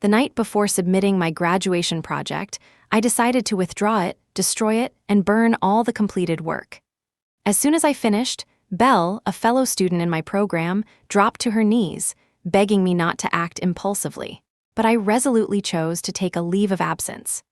The night before submitting my graduation project, I decided to withdraw it, destroy it, and burn all the completed work. As soon as I finished, Belle, a fellow student in my program, dropped to her knees, begging me not to act impulsively. But I resolutely chose to take a leave of absence.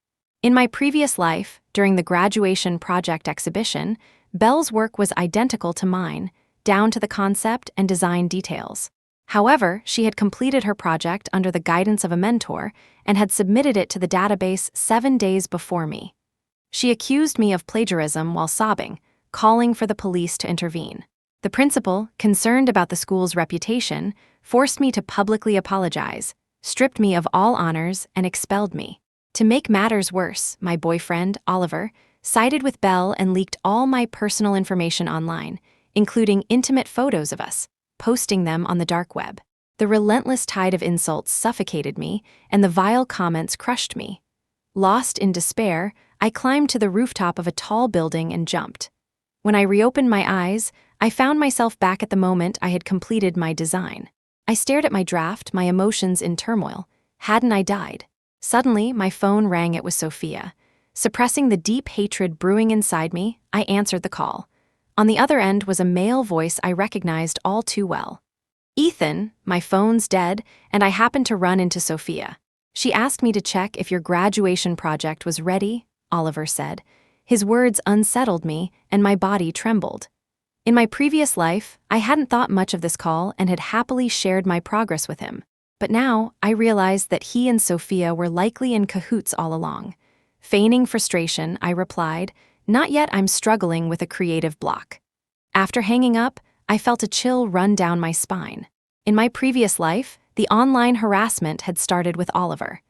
In my previous life, during the graduation project exhibition, Belle's work was identical to mine, down to the concept and design details. However, she had completed her project under the guidance of a mentor and had submitted it to the database 7 days before me. She accused me of plagiarism while sobbing, calling for the police to intervene. The principal, concerned about the school's reputation, forced me to publicly apologize, stripped me of all honors, and expelled me. To make matters worse, my boyfriend, Oliver, sided with Belle and leaked all my personal information online, including intimate photos of us, posting them on the dark web. The relentless tide of insults suffocated me, and the vile comments crushed me. Lost in despair, I climbed to the rooftop of a tall building and jumped. When I reopened my eyes, I found myself back at the moment I had completed my design. I stared at my draft, my emotions in turmoil. Hadn't I died? Suddenly, my phone rang. It was Sophia. Suppressing the deep hatred brewing inside me, I answered the call. On the other end was a male voice I recognized all too well. "Ethan, my phone's dead, and I happened to run into Sophia. She asked me to check if your graduation project was ready," Oliver said. His words unsettled me, and my body trembled. In my previous life, I hadn't thought much of this call and had happily shared my progress with him. But now, I realized that he and Sophia were likely in cahoots all along. Feigning frustration, I replied, "Not yet, I'm struggling with a creative block." After hanging up, I felt a chill run down my spine. In my previous life, the online harassment had started with Oliver.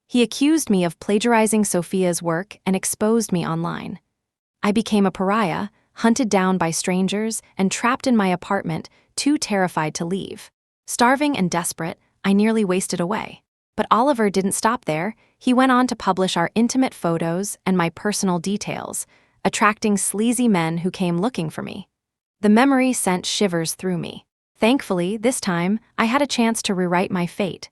He accused me of plagiarizing Sophia's work and exposed me online. I became a pariah, hunted down by strangers, and trapped in my apartment, too terrified to leave. Starving and desperate, I nearly wasted away. But Oliver didn't stop there. He went on to publish our intimate photos and my personal details, attracting sleazy men who came looking for me. The memory sent shivers through me. Thankfully, this time, I had a chance to rewrite my fate.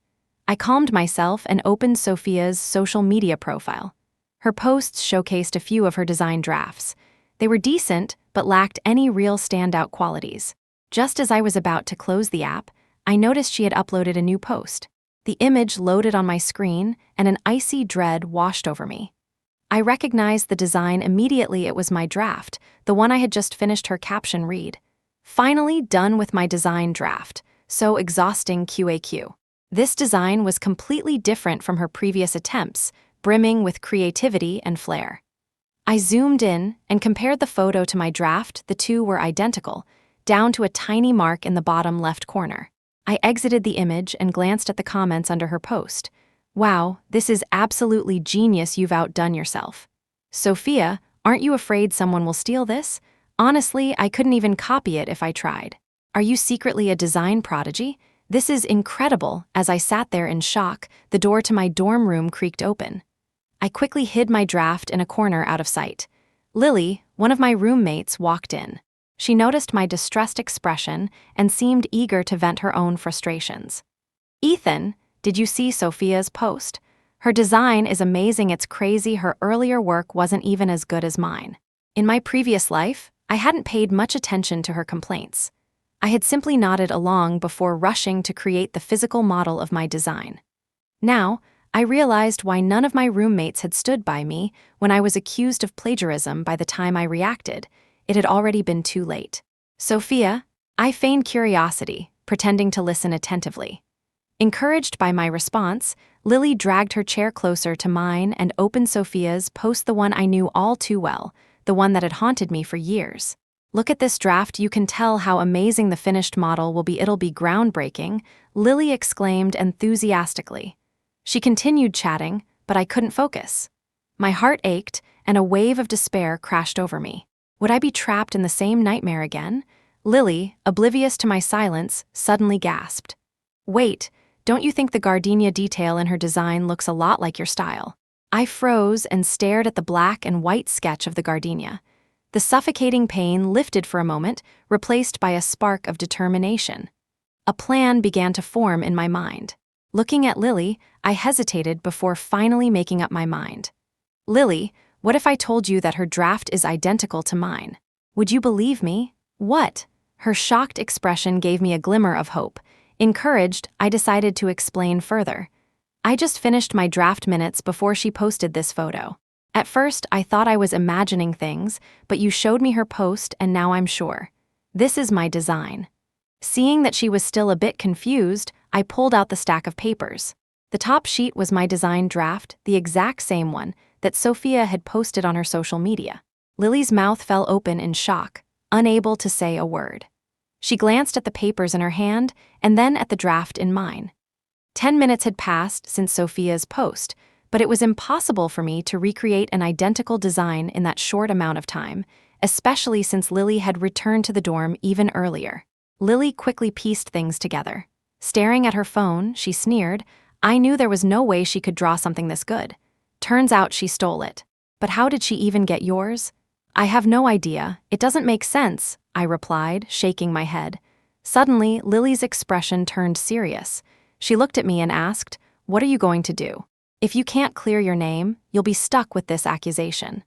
I calmed myself and opened Sophia's social media profile. Her posts showcased a few of her design drafts. They were decent, but lacked any real standout qualities. Just as I was about to close the app, I noticed she had uploaded a new post. The image loaded on my screen, and an icy dread washed over me. I recognized the design immediately. It was my draft, the one I had just finished. Her caption read, "Finally done with my design draft. So exhausting QAQ." This design was completely different from her previous attempts, brimming with creativity and flair. I zoomed in and compared the photo to my draft. The two were identical, down to a tiny mark in the bottom left corner. I exited the image and glanced at the comments under her post. "Wow, this is absolutely genius. You've outdone yourself." "Sophia, aren't you afraid someone will steal this? Honestly, I couldn't even copy it if I tried." "Are you secretly a design prodigy? This is incredible." As I sat there in shock, the door to my dorm room creaked open. I quickly hid my draft in a corner out of sight. Lily, one of my roommates, walked in. She noticed my distressed expression and seemed eager to vent her own frustrations. "Ethan, did you see Sophia's post? Her design is amazing. It's crazy. Her earlier work wasn't even as good as mine." In my previous life, I hadn't paid much attention to her complaints. I had simply nodded along before rushing to create the physical model of my design. Now, I realized why none of my roommates had stood by me when I was accused of plagiarism. By the time I reacted, it had already been too late. "Sophia," I feigned curiosity, pretending to listen attentively. Encouraged by my response, Lily dragged her chair closer to mine and opened Sophia's post, the one I knew all too well, the one that had haunted me for years. "Look at this draft. You can tell how amazing the finished model will be. It'll be groundbreaking," Lily exclaimed enthusiastically. She continued chatting, but I couldn't focus. My heart ached, and a wave of despair crashed over me. Would I be trapped in the same nightmare again? Lily, oblivious to my silence, suddenly gasped. "Wait, don't you think the gardenia detail in her design looks a lot like your style?" I froze and stared at the black and white sketch of the gardenia. The suffocating pain lifted for a moment, replaced by a spark of determination. A plan began to form in my mind. Looking at Lily, I hesitated before finally making up my mind. Lily, what if I told you that her draft is identical to mine? Would you believe me? What? Her shocked expression gave me a glimmer of hope. Encouraged, I decided to explain further. I just finished my draft minutes before she posted this photo. At first, I thought I was imagining things, but you showed me her post and now I'm sure. This is my design. Seeing that she was still a bit confused, I pulled out the stack of papers. The top sheet was my design draft, the exact same one that Sophia had posted on her social media. Lily's mouth fell open in shock, unable to say a word. She glanced at the papers in her hand and then at the draft in mine. 10 minutes had passed since Sophia's post, but it was impossible for me to recreate an identical design in that short amount of time, especially since Lily had returned to the dorm even earlier. Lily quickly pieced things together. Staring at her phone, she sneered. I knew there was no way she could draw something this good. Turns out she stole it. But how did she even get yours? I have no idea. It doesn't make sense, I replied, shaking my head. Suddenly, Lily's expression turned serious. She looked at me and asked, "What are you going to do? If you can't clear your name, you'll be stuck with this accusation."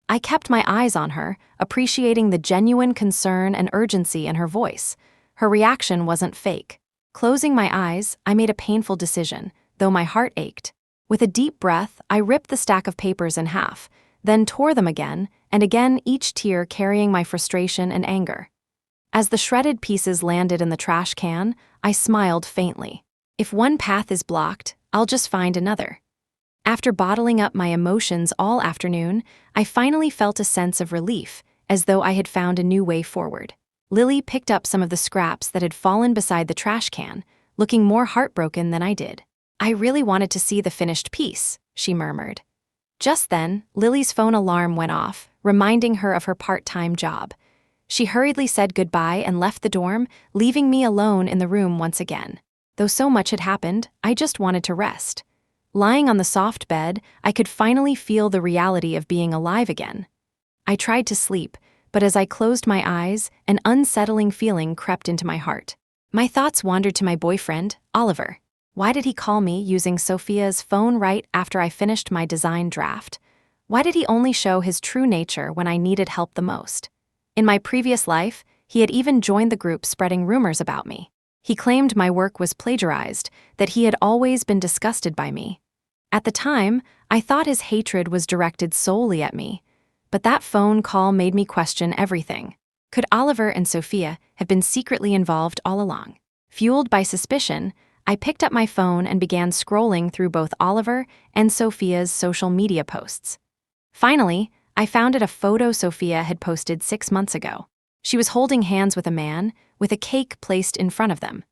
I kept my eyes on her, appreciating the genuine concern and urgency in her voice. Her reaction wasn't fake. Closing my eyes, I made a painful decision, though my heart ached. With a deep breath, I ripped the stack of papers in half, then tore them again, and again, each tear carrying my frustration and anger. As the shredded pieces landed in the trash can, I smiled faintly. If one path is blocked, I'll just find another. After bottling up my emotions all afternoon, I finally felt a sense of relief, as though I had found a new way forward. Lily picked up some of the scraps that had fallen beside the trash can, looking more heartbroken than I did. "I really wanted to see the finished piece," she murmured. Just then, Lily's phone alarm went off, reminding her of her part-time job. She hurriedly said goodbye and left the dorm, leaving me alone in the room once again. Though so much had happened, I just wanted to rest. Lying on the soft bed, I could finally feel the reality of being alive again. I tried to sleep, but as I closed my eyes, an unsettling feeling crept into my heart. My thoughts wandered to my boyfriend, Oliver. Why did he call me using Sophia's phone right after I finished my design draft? Why did he only show his true nature when I needed help the most? In my previous life, he had even joined the group spreading rumors about me. He claimed my work was plagiarized, that he had always been disgusted by me. At the time, I thought his hatred was directed solely at me, but that phone call made me question everything. Could Oliver and Sophia have been secretly involved all along? Fueled by suspicion, I picked up my phone and began scrolling through both Oliver and Sophia's social media posts. Finally, I found a photo Sophia had posted 6 months ago. She was holding hands with a man, with a cake placed in front of them.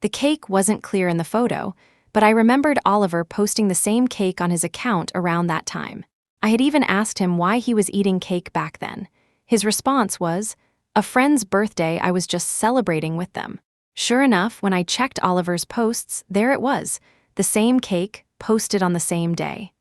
The cake wasn't clear in the photo, but I remembered Oliver posting the same cake on his account around that time. I had even asked him why he was eating cake back then. His response was, "A friend's birthday, I was just celebrating with them." Sure enough, when I checked Oliver's posts, there it was, the same cake, posted on the same day.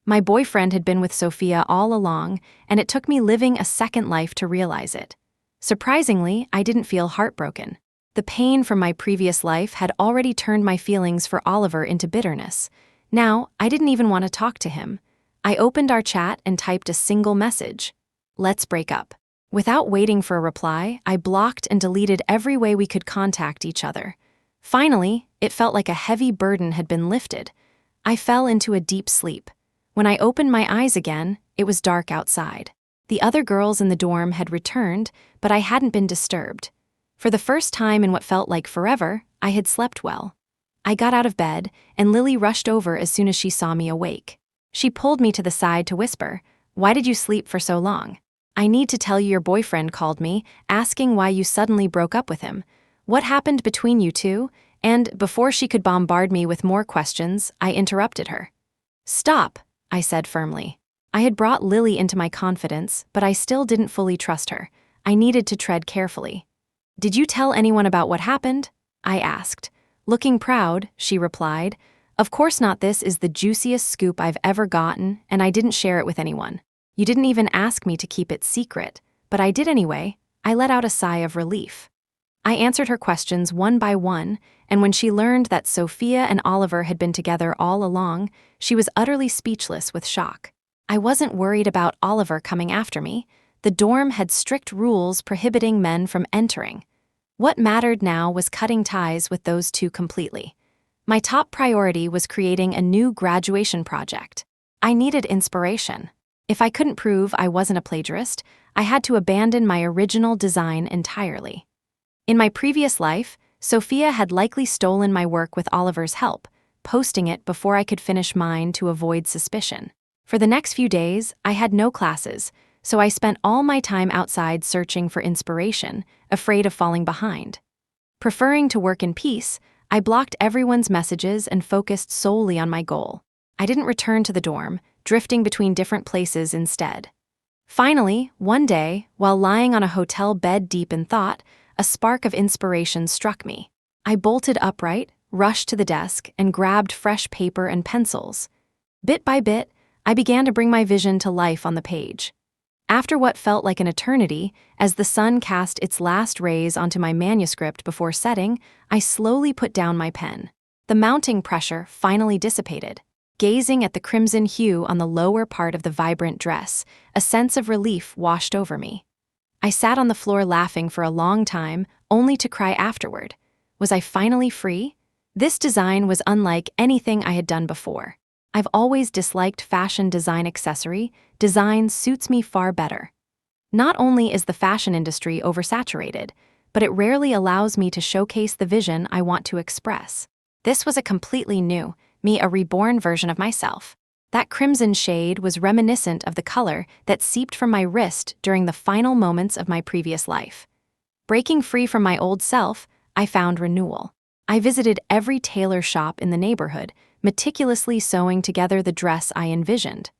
My boyfriend had been with Sophia all along, and it took me living a second life to realize it. Surprisingly, I didn't feel heartbroken. The pain from my previous life had already turned my feelings for Oliver into bitterness. Now, I didn't even want to talk to him. I opened our chat and typed a single message: "Let's break up." Without waiting for a reply, I blocked and deleted every way we could contact each other. Finally, it felt like a heavy burden had been lifted. I fell into a deep sleep. When I opened my eyes again, it was dark outside. The other girls in the dorm had returned, but I hadn't been disturbed. For the first time in what felt like forever, I had slept well. I got out of bed, and Lily rushed over as soon as she saw me awake. She pulled me to the side to whisper, "Why did you sleep for so long? I need to tell you your boyfriend called me, asking why you suddenly broke up with him. What happened between you two?" And before she could bombard me with more questions, I interrupted her. "Stop," I said firmly. I had brought Lily into my confidence, but I still didn't fully trust her. I needed to tread carefully. "Did you tell anyone about what happened?" I asked. Looking proud, she replied, "Of course not. This is the juiciest scoop I've ever gotten, and I didn't share it with anyone. You didn't even ask me to keep it secret, but I did anyway." I let out a sigh of relief. I answered her questions one by one, and when she learned that Sophia and Oliver had been together all along, she was utterly speechless with shock. I wasn't worried about Oliver coming after me. The dorm had strict rules prohibiting men from entering. What mattered now was cutting ties with those two completely. My top priority was creating a new graduation project. I needed inspiration. If I couldn't prove I wasn't a plagiarist, I had to abandon my original design entirely. In my previous life, Sophia had likely stolen my work with Oliver's help, posting it before I could finish mine to avoid suspicion. For the next few days, I had no classes, so I spent all my time outside searching for inspiration, afraid of falling behind. Preferring to work in peace, I blocked everyone's messages and focused solely on my goal. I didn't return to the dorm, drifting between different places instead. Finally, one day, while lying on a hotel bed deep in thought, a spark of inspiration struck me. I bolted upright, rushed to the desk, and grabbed fresh paper and pencils. Bit by bit, I began to bring my vision to life on the page. After what felt like an eternity, as the sun cast its last rays onto my manuscript before setting, I slowly put down my pen. The mounting pressure finally dissipated. Gazing at the crimson hue on the lower part of the vibrant dress, a sense of relief washed over me. I sat on the floor laughing for a long time, only to cry afterward. Was I finally free? This design was unlike anything I had done before. I've always disliked fashion design accessory. Design suits me far better. Not only is the fashion industry oversaturated, but it rarely allows me to showcase the vision I want to express. This was a completely new, a reborn version of myself. That crimson shade was reminiscent of the color that seeped from my wrist during the final moments of my previous life. Breaking free from my old self, I found renewal. I visited every tailor shop in the neighborhood, meticulously sewing together the dress I envisioned.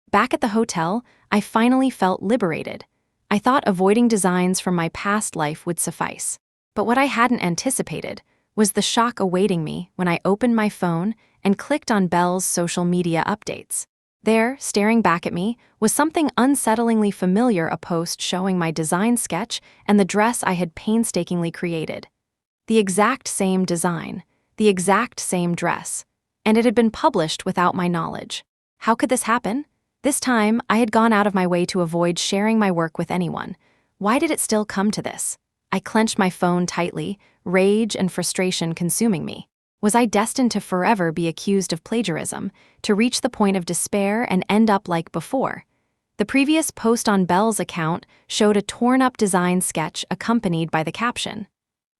Back at the hotel, I finally felt liberated. I thought avoiding designs from my past life would suffice. But what I hadn't anticipated was the shock awaiting me when I opened my phone and clicked on Belle's social media updates. There, staring back at me, was something unsettlingly familiar, a post showing my design sketch and the dress I had painstakingly created. The exact same design, the exact same dress, and it had been published without my knowledge. How could this happen? This time, I had gone out of my way to avoid sharing my work with anyone. Why did it still come to this? I clenched my phone tightly, rage and frustration consuming me. Was I destined to forever be accused of plagiarism, to reach the point of despair and end up like before? The previous post on Belle's account showed a torn-up design sketch accompanied by the caption,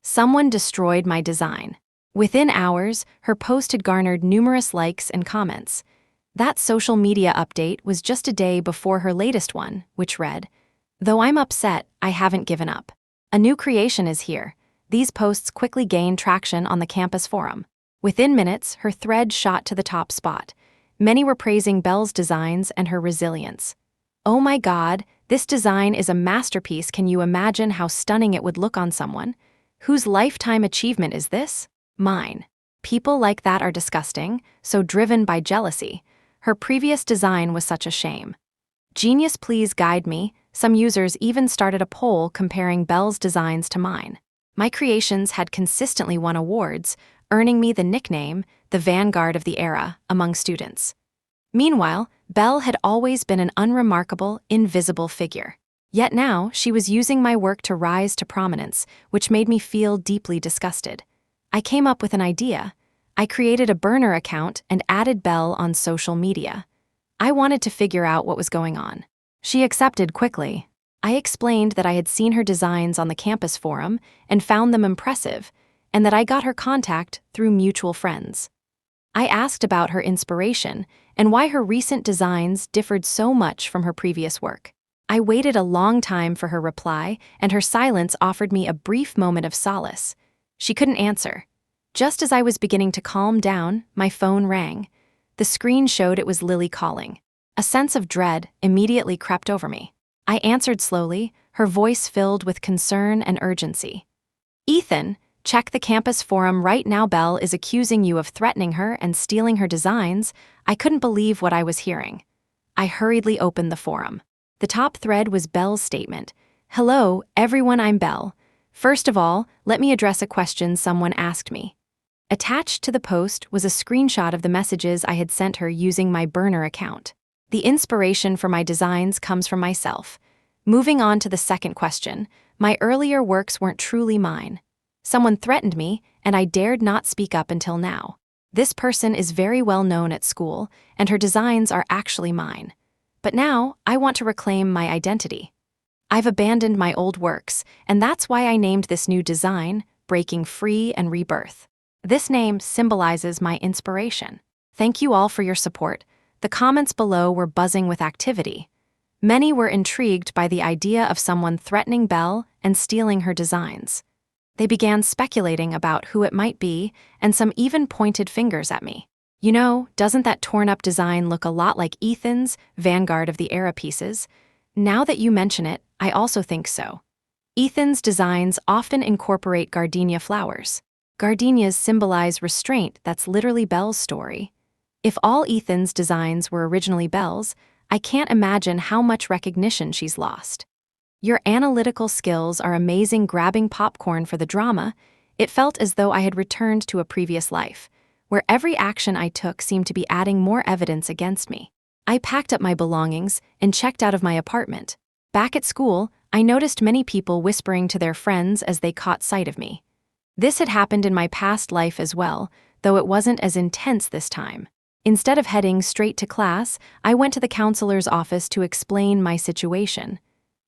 "Someone destroyed my design." Within hours, her post had garnered numerous likes and comments. That social media update was just a day before her latest one, which read, "Though I'm upset, I haven't given up. A new creation is here." These posts quickly gained traction on the campus forum. Within minutes, her thread shot to the top spot. Many were praising Belle's designs and her resilience. "Oh my God, this design is a masterpiece. Can you imagine how stunning it would look on someone? Whose lifetime achievement is this? Mine." People like that are disgusting, so driven by jealousy. Her previous design was such a shame. Genius, please guide me. Some users even started a poll comparing Belle's designs to mine. My creations had consistently won awards, earning me the nickname, the vanguard of the era, among students. Meanwhile, Belle had always been an unremarkable, invisible figure. Yet now, she was using my work to rise to prominence, which made me feel deeply disgusted. I came up with an idea. I created a burner account and added Belle on social media. I wanted to figure out what was going on. She accepted quickly. I explained that I had seen her designs on the campus forum and found them impressive, and that I got her contact through mutual friends. I asked about her inspiration and why her recent designs differed so much from her previous work. I waited a long time for her reply, and her silence offered me a brief moment of solace. She couldn't answer. Just as I was beginning to calm down, my phone rang. The screen showed it was Lily calling. A sense of dread immediately crept over me. I answered slowly, her voice filled with concern and urgency. "Ethan, check the campus forum right now. Belle is accusing you of threatening her and stealing her designs." I couldn't believe what I was hearing. I hurriedly opened the forum. The top thread was Belle's statement. "Hello, everyone, I'm Belle. First of all, let me address a question someone asked me. Attached to the post was a screenshot of the messages I had sent her using my burner account. The inspiration for my designs comes from myself. Moving on to the second question, my earlier works weren't truly mine. Someone threatened me, and I dared not speak up until now. This person is very well known at school, and her designs are actually mine. But now, I want to reclaim my identity. I've abandoned my old works, and that's why I named this new design Breaking Free and Rebirth. This name symbolizes my inspiration. Thank you all for your support. The comments below were buzzing with activity. Many were intrigued by the idea of someone threatening Belle and stealing her designs. They began speculating about who it might be, and some even pointed fingers at me. You know, doesn't that torn-up design look a lot like Ethan's Vanguard of the Era pieces? Now that you mention it, I also think so. Ethan's designs often incorporate gardenia flowers. Gardenias symbolize restraint. That's literally Belle's story. If all Ethan's designs were originally Belle's, I can't imagine how much recognition she's lost. Your analytical skills are amazing. Grabbing popcorn for the drama, it felt as though I had returned to a previous life, where every action I took seemed to be adding more evidence against me. I packed up my belongings and checked out of my apartment. Back at school, I noticed many people whispering to their friends as they caught sight of me. This had happened in my past life as well, though it wasn't as intense this time. Instead of heading straight to class, I went to the counselor's office to explain my situation.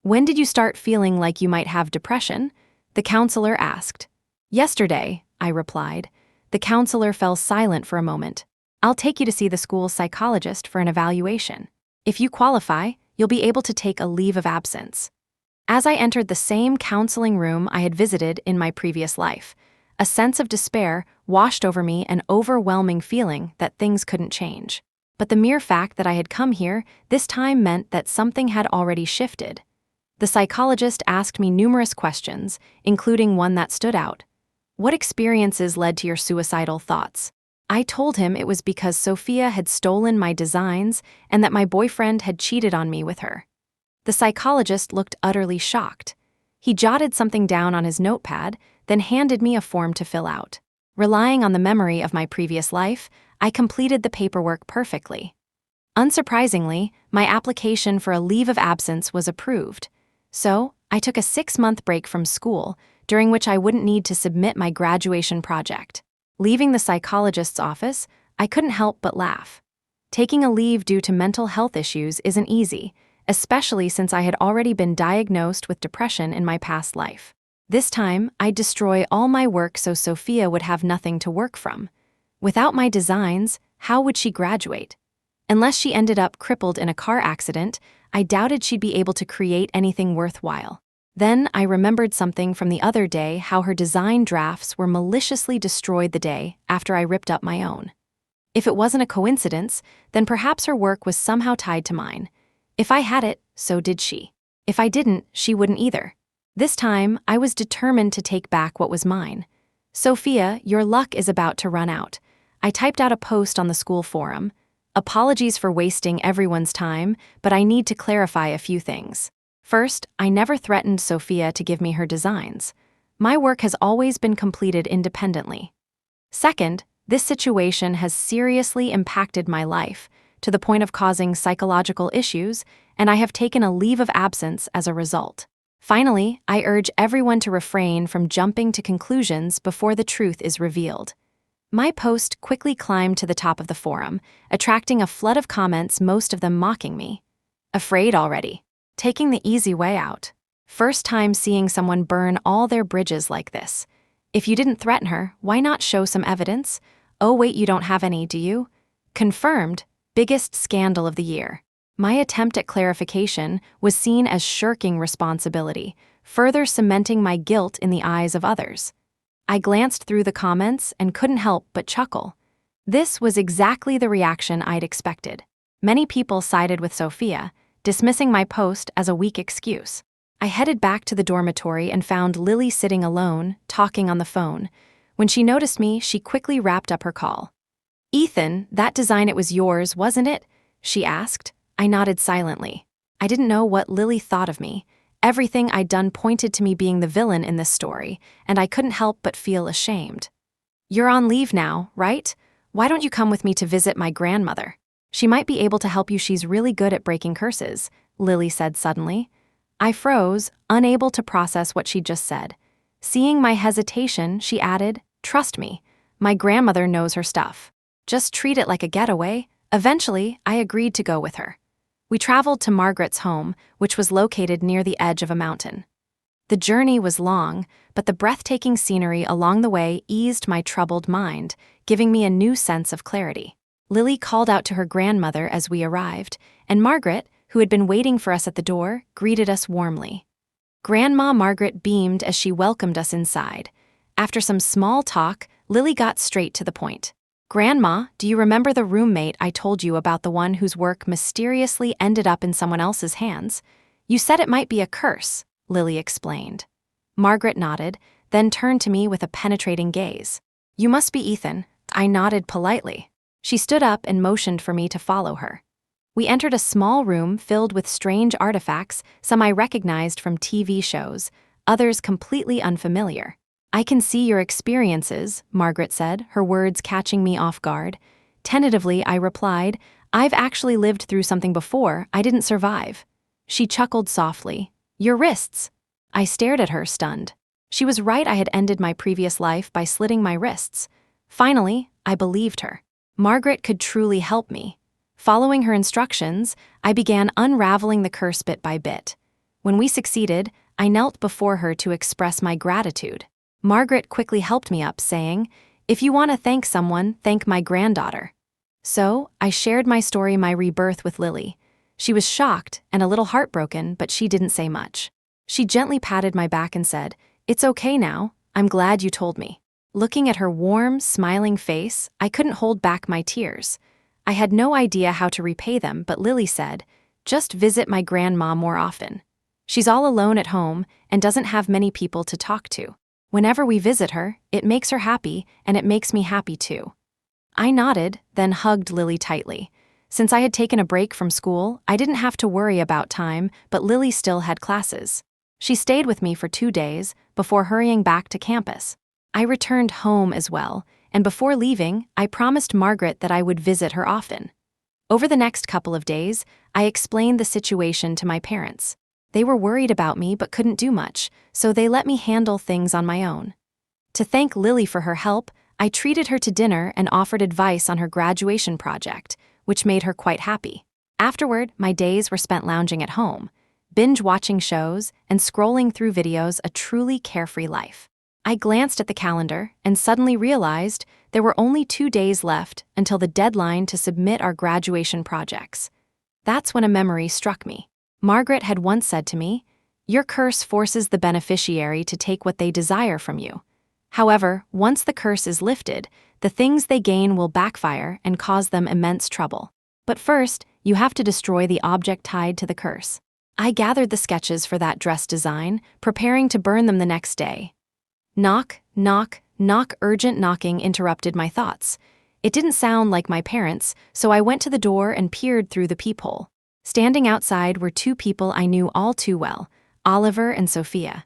When did you start feeling like you might have depression? The counselor asked. Yesterday, I replied. The counselor fell silent for a moment. I'll take you to see the school's psychologist for an evaluation. If you qualify, you'll be able to take a leave of absence. As I entered the same counseling room I had visited in my previous life, a sense of despair washed over me, an overwhelming feeling that things couldn't change. But the mere fact that I had come here this time meant that something had already shifted. The psychologist asked me numerous questions, including one that stood out. What experiences led to your suicidal thoughts? I told him it was because Sophia had stolen my designs and that my boyfriend had cheated on me with her. The psychologist looked utterly shocked. He jotted something down on his notepad, then handed me a form to fill out. Relying on the memory of my previous life, I completed the paperwork perfectly. Unsurprisingly, my application for a leave of absence was approved. So, I took a 6-month break from school, during which I wouldn't need to submit my graduation project. Leaving the psychologist's office, I couldn't help but laugh. Taking a leave due to mental health issues isn't easy, especially since I had already been diagnosed with depression in my past life. This time, I'd destroy all my work so Sophia would have nothing to work from. Without my designs, how would she graduate? Unless she ended up crippled in a car accident, I doubted she'd be able to create anything worthwhile. Then I remembered something from the other day, how her design drafts were maliciously destroyed the day after I ripped up my own. If it wasn't a coincidence, then perhaps her work was somehow tied to mine. If I had it, so did she. If I didn't, she wouldn't either. This time, I was determined to take back what was mine. Sophia, your luck is about to run out. I typed out a post on the school forum. Apologies for wasting everyone's time, but I need to clarify a few things. First, I never threatened Sophia to give me her designs. My work has always been completed independently. Second, this situation has seriously impacted my life, to the point of causing psychological issues, and I have taken a leave of absence as a result. Finally, I urge everyone to refrain from jumping to conclusions before the truth is revealed. My post quickly climbed to the top of the forum, attracting a flood of comments, most of them mocking me. Afraid already. Taking the easy way out. First time seeing someone burn all their bridges like this. If you didn't threaten her, why not show some evidence? Oh wait, you don't have any, do you? Confirmed. Biggest scandal of the year. My attempt at clarification was seen as shirking responsibility, further cementing my guilt in the eyes of others. I glanced through the comments and couldn't help but chuckle. This was exactly the reaction I'd expected. Many people sided with Sophia, dismissing my post as a weak excuse. I headed back to the dormitory and found Lily sitting alone, talking on the phone. When she noticed me, she quickly wrapped up her call. "Ethan, that design, it was yours, wasn't it?" she asked. I nodded silently. I didn't know what Lily thought of me, Everything I'd done pointed to me being the villain in this story, and I couldn't help but feel ashamed. "You're on leave now, right? Why don't you come with me to visit my grandmother? She might be able to help you. She's really good at breaking curses," Lily said suddenly. I froze, unable to process what she'd just said. Seeing my hesitation, she added, "Trust me, my grandmother knows her stuff. Just treat it like a getaway." Eventually, I agreed to go with her. We traveled to Margaret's home, which was located near the edge of a mountain. The journey was long, but the breathtaking scenery along the way eased my troubled mind, giving me a new sense of clarity. Lily called out to her grandmother as we arrived, and Margaret, who had been waiting for us at the door, greeted us warmly. Grandma Margaret beamed as she welcomed us inside. After some small talk, Lily got straight to the point. "Grandma, do you remember the roommate I told you about, the one whose work mysteriously ended up in someone else's hands? You said it might be a curse," Lily explained. Margaret nodded, then turned to me with a penetrating gaze. "You must be Ethan." I nodded politely. She stood up and motioned for me to follow her. We entered a small room filled with strange artifacts, some I recognized from TV shows, others completely unfamiliar. "I can see your experiences," Margaret said, her words catching me off guard. Tentatively, I replied, "I've actually lived through something before. I didn't survive." She chuckled softly. "Your wrists." I stared at her, stunned. She was right. I had ended my previous life by slitting my wrists. Finally, I believed her. Margaret could truly help me. Following her instructions, I began unraveling the curse bit by bit. When we succeeded, I knelt before her to express my gratitude. Margaret quickly helped me up, saying, "If you want to thank someone, thank my granddaughter." So, I shared my story, my rebirth, with Lily. She was shocked and a little heartbroken, but she didn't say much. She gently patted my back and said, "It's okay now. I'm glad you told me." Looking at her warm, smiling face, I couldn't hold back my tears. I had no idea how to repay them, but Lily said, "Just visit my grandma more often. She's all alone at home and doesn't have many people to talk to. Whenever we visit her, it makes her happy, and it makes me happy too." I nodded, then hugged Lily tightly. Since I had taken a break from school, I didn't have to worry about time, but Lily still had classes. She stayed with me for 2 days before hurrying back to campus. I returned home as well, and before leaving, I promised Margaret that I would visit her often. Over the next couple of days, I explained the situation to my parents. They were worried about me but couldn't do much, so they let me handle things on my own. To thank Lily for her help, I treated her to dinner and offered advice on her graduation project, which made her quite happy. Afterward, my days were spent lounging at home, binge-watching shows, and scrolling through videos, a truly carefree life. I glanced at the calendar and suddenly realized there were only 2 days left until the deadline to submit our graduation projects. That's when a memory struck me. Margaret had once said to me, "Your curse forces the beneficiary to take what they desire from you. However, once the curse is lifted, the things they gain will backfire and cause them immense trouble. But first, you have to destroy the object tied to the curse." I gathered the sketches for that dress design, preparing to burn them the next day. Knock, knock, knock. Urgent knocking interrupted my thoughts. It didn't sound like my parents, so I went to the door and peered through the peephole. Standing outside were 2 people I knew all too well, Oliver and Sophia.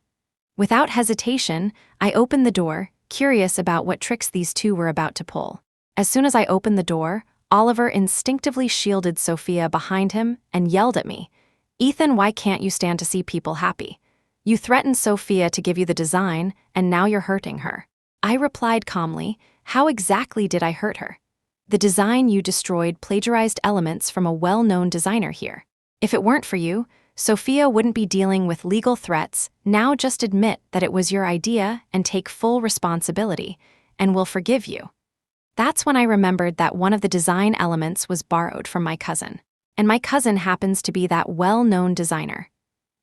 Without hesitation, I opened the door, curious about what tricks these 2 were about to pull. As soon as I opened the door, Oliver instinctively shielded Sophia behind him and yelled at me, "Ethan, why can't you stand to see people happy? You threatened Sophia to give you the design, and now you're hurting her." I replied calmly, "How exactly did I hurt her? The design you destroyed plagiarized elements from a well-known designer here. If it weren't for you, Sophia wouldn't be dealing with legal threats. Now just admit that it was your idea and take full responsibility, and we'll forgive you." That's when I remembered that one of the design elements was borrowed from my cousin, and my cousin happens to be that well-known designer.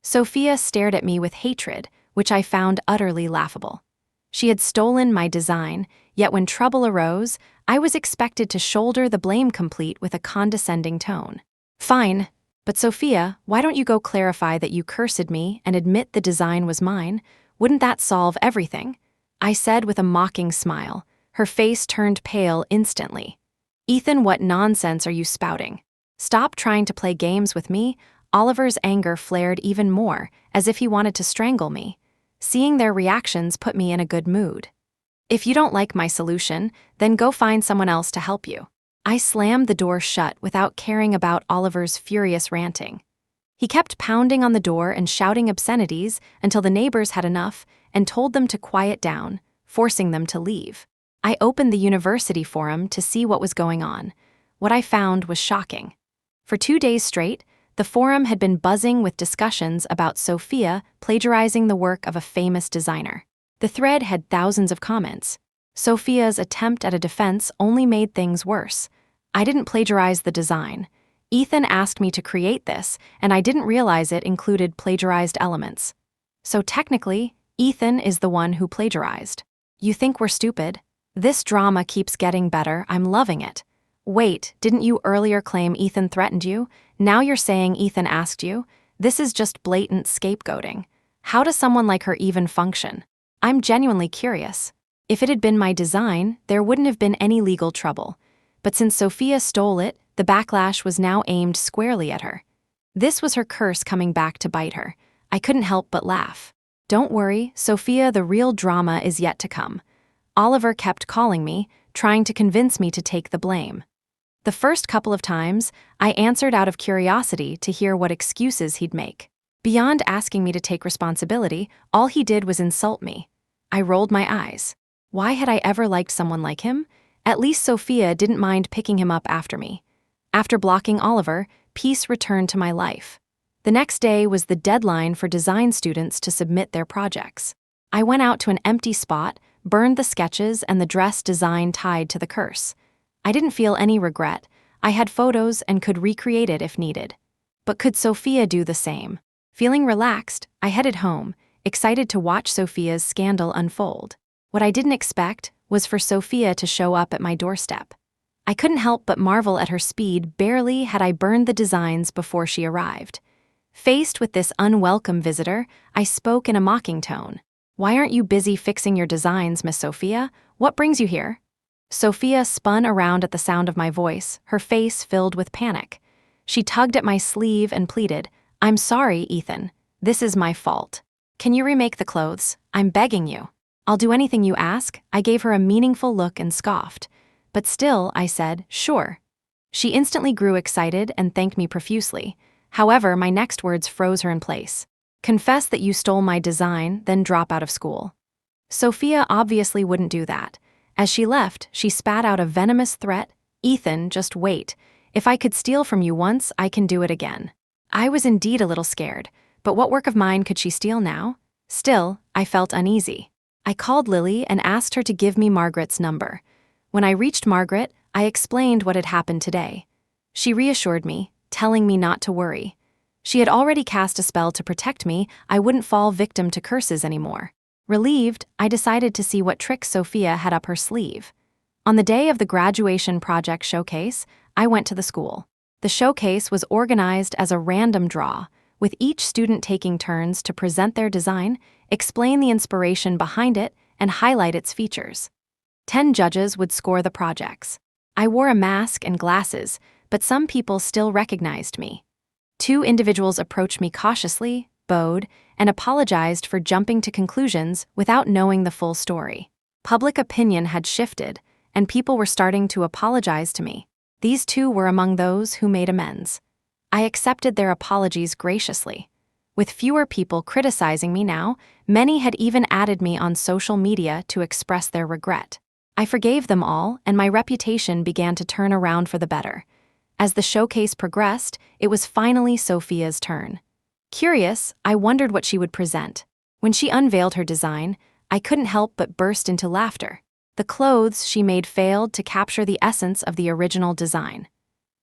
Sophia stared at me with hatred, which I found utterly laughable. She had stolen my design, yet when trouble arose, I was expected to shoulder the blame complete with a condescending tone. "Fine, but Sophia, why don't you go clarify that you cursed me and admit the design was mine? Wouldn't that solve everything?" I said with a mocking smile. Her face turned pale instantly. "Ethan, what nonsense are you spouting? Stop trying to play games with me. Oliver's anger flared even more, as if he wanted to strangle me. Seeing their reactions put me in a good mood. If you don't like my solution, then go find someone else to help you. I slammed the door shut without caring about Oliver's furious ranting. He kept pounding on the door and shouting obscenities until the neighbors had enough and told them to quiet down, forcing them to leave. I opened the university forum to see what was going on. What I found was shocking. For 2 days straight, the forum had been buzzing with discussions about Sophia plagiarizing the work of a famous designer. The thread had thousands of comments. Sophia's attempt at a defense only made things worse. I didn't plagiarize the design. Ethan asked me to create this, and I didn't realize it included plagiarized elements. So technically, Ethan is the one who plagiarized. You think we're stupid? This drama keeps getting better. I'm loving it. Wait, didn't you earlier claim Ethan threatened you? Now you're saying Ethan asked you? This is just blatant scapegoating. How does someone like her even function? I'm genuinely curious. If it had been my design, there wouldn't have been any legal trouble. But since Sophia stole it, the backlash was now aimed squarely at her. This was her curse coming back to bite her. I couldn't help but laugh. Don't worry, Sophia, the real drama is yet to come. Oliver kept calling me, trying to convince me to take the blame. The first couple of times, I answered out of curiosity to hear what excuses he'd make. Beyond asking me to take responsibility, all he did was insult me. I rolled my eyes. Why had I ever liked someone like him? At least Sophia didn't mind picking him up after me. After blocking Oliver, peace returned to my life. The next day was the deadline for design students to submit their projects. I went out to an empty spot, burned the sketches and the dress design tied to the curse. I didn't feel any regret. I had photos and could recreate it if needed. But could Sophia do the same? Feeling relaxed, I headed home, excited to watch Sophia's scandal unfold. What I didn't expect was for Sophia to show up at my doorstep. I couldn't help but marvel at her speed. Barely had I burned the designs before she arrived. Faced with this unwelcome visitor, I spoke in a mocking tone. Why aren't you busy fixing your designs, Miss Sophia? What brings you here? Sophia spun around at the sound of my voice, her face filled with panic. She tugged at my sleeve and pleaded, I'm sorry, Ethan. This is my fault. Can you remake the clothes? I'm begging you. I'll do anything you ask. I gave her a meaningful look and scoffed. But still, I said, sure. She instantly grew excited and thanked me profusely. However, my next words froze her in place. Confess that you stole my design, then drop out of school. Sophia obviously wouldn't do that. As she left, she spat out a venomous threat. Ethan, just wait. If I could steal from you once, I can do it again. I was indeed a little scared, but what work of mine could she steal now? Still, I felt uneasy. I called Lily and asked her to give me Margaret's number. When I reached Margaret, I explained what had happened today. She reassured me, telling me not to worry. She had already cast a spell to protect me. I wouldn't fall victim to curses anymore. Relieved, I decided to see what tricks Sophia had up her sleeve. On the day of the graduation project showcase, I went to the school. The showcase was organized as a random draw, with each student taking turns to present their design, explain the inspiration behind it, and highlight its features. 10 judges would score the projects. I wore a mask and glasses, but some people still recognized me. 2 individuals approached me cautiously, bowed, and apologized for jumping to conclusions without knowing the full story. Public opinion had shifted, and people were starting to apologize to me. These 2 were among those who made amends. I accepted their apologies graciously. With fewer people criticizing me now, many had even added me on social media to express their regret. I forgave them all, and my reputation began to turn around for the better. As the showcase progressed, it was finally Sophia's turn. Curious, I wondered what she would present. When she unveiled her design, I couldn't help but burst into laughter. The clothes she made failed to capture the essence of the original design.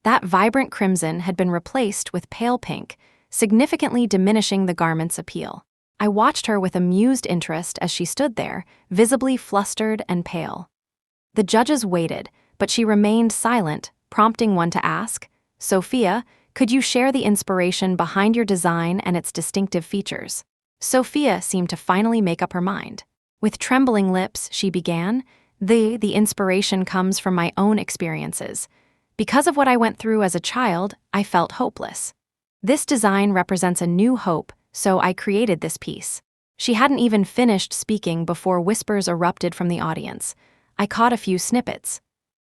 That vibrant crimson had been replaced with pale pink, significantly diminishing the garment's appeal. I watched her with amused interest as she stood there, visibly flustered and pale. The judges waited, but she remained silent, prompting one to ask, Sophia, could you share the inspiration behind your design and its distinctive features? Sophia seemed to finally make up her mind. With trembling lips, she began, The inspiration comes from my own experiences. Because of what I went through as a child, I felt hopeless. This design represents a new hope, so I created this piece. She hadn't even finished speaking before whispers erupted from the audience. I caught a few snippets.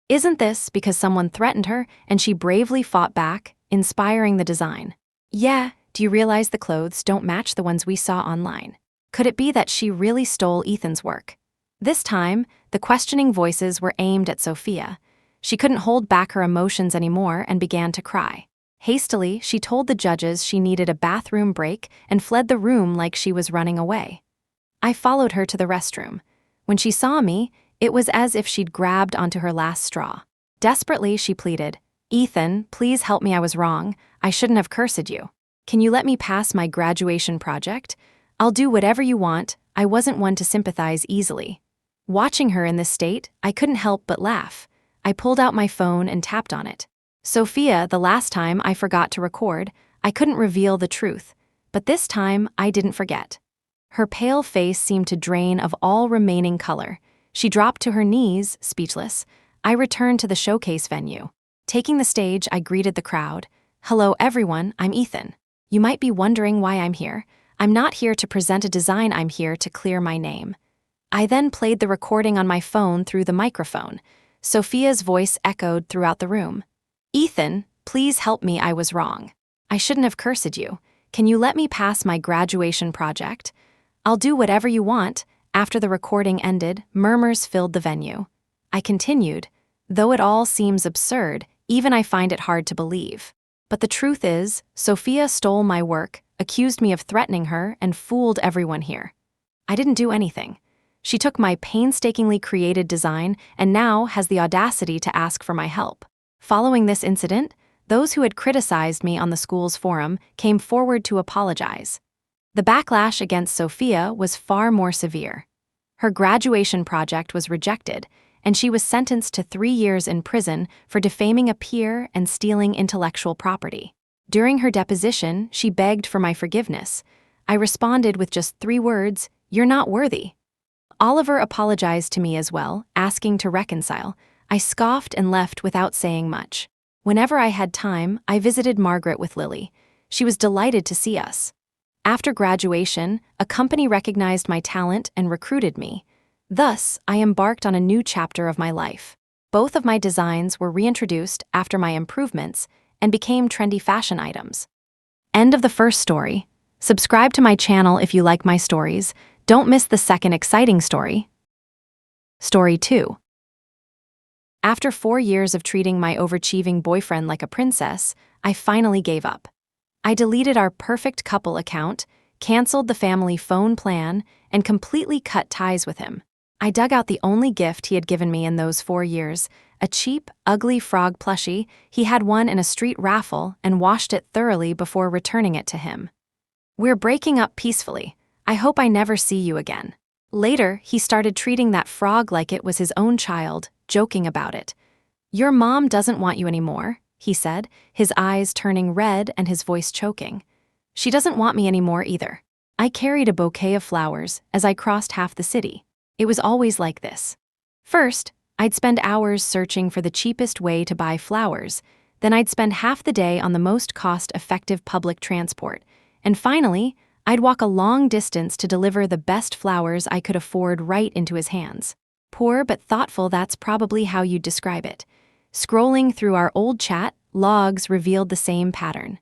Isn't this because someone threatened her and she bravely fought back, inspiring the design? Yeah, do you realize the clothes don't match the ones we saw online? Could it be that she really stole Ethan's work? This time, the questioning voices were aimed at Sophia. She couldn't hold back her emotions anymore and began to cry. Hastily, she told the judges she needed a bathroom break and fled the room like she was running away. I followed her to the restroom. When she saw me, it was as if she'd grabbed onto her last straw. Desperately, she pleaded, "Ethan, please help me, I was wrong. I shouldn't have cursed you. Can you let me pass my graduation project? I'll do whatever you want. I wasn't one to sympathize easily." Watching her in this state, I couldn't help but laugh. I pulled out my phone and tapped on it. Sophia, the last time I forgot to record, I couldn't reveal the truth. But this time, I didn't forget. Her pale face seemed to drain of all remaining color. She dropped to her knees, speechless. I returned to the showcase venue. Taking the stage, I greeted the crowd. "Hello everyone, I'm Ethan. You might be wondering why I'm here. I'm not here to present a design, I'm here to clear my name." I then played the recording on my phone through the microphone. Sophia's voice echoed throughout the room. "Ethan, please help me, I was wrong. I shouldn't have cursed you. Can you let me pass my graduation project? I'll do whatever you want." After the recording ended, murmurs filled the venue. I continued, "Though it all seems absurd, even I find it hard to believe. But the truth is, Sophia stole my work, accused me of threatening her, and fooled everyone here. I didn't do anything. She took my painstakingly created design and now has the audacity to ask for my help." Following this incident, those who had criticized me on the school's forum came forward to apologize. The backlash against Sophia was far more severe. Her graduation project was rejected, and she was sentenced to 3 years in prison for defaming a peer and stealing intellectual property. During her deposition, she begged for my forgiveness. I responded with just 3 words, "You're not worthy." Oliver apologized to me as well, asking to reconcile. I scoffed and left without saying much. Whenever I had time, I visited Margaret with Lily. She was delighted to see us. After graduation, a company recognized my talent and recruited me. Thus, I embarked on a new chapter of my life. Both of my designs were reintroduced after my improvements and became trendy fashion items. End of the first story. Subscribe to my channel if you like my stories. Don't miss the second exciting story. Story 2. After 4 years of treating my overachieving boyfriend like a princess, I finally gave up. I deleted our perfect couple account, canceled the family phone plan, and completely cut ties with him. I dug out the only gift he had given me in those 4 years, a cheap, ugly frog plushie he had won in a street raffle, and washed it thoroughly before returning it to him. "We're breaking up peacefully. I hope I never see you again." Later, he started treating that frog like it was his own child, joking about it. "Your mom doesn't want you anymore," he said, his eyes turning red and his voice choking. "She doesn't want me anymore either." I carried a bouquet of flowers as I crossed half the city. It was always like this. First, I'd spend hours searching for the cheapest way to buy flowers. Then I'd spend half the day on the most cost-effective public transport. And finally, I'd walk a long distance to deliver the best flowers I could afford right into his hands. Poor but thoughtful, that's probably how you'd describe it. Scrolling through our old chat, logs revealed the same pattern.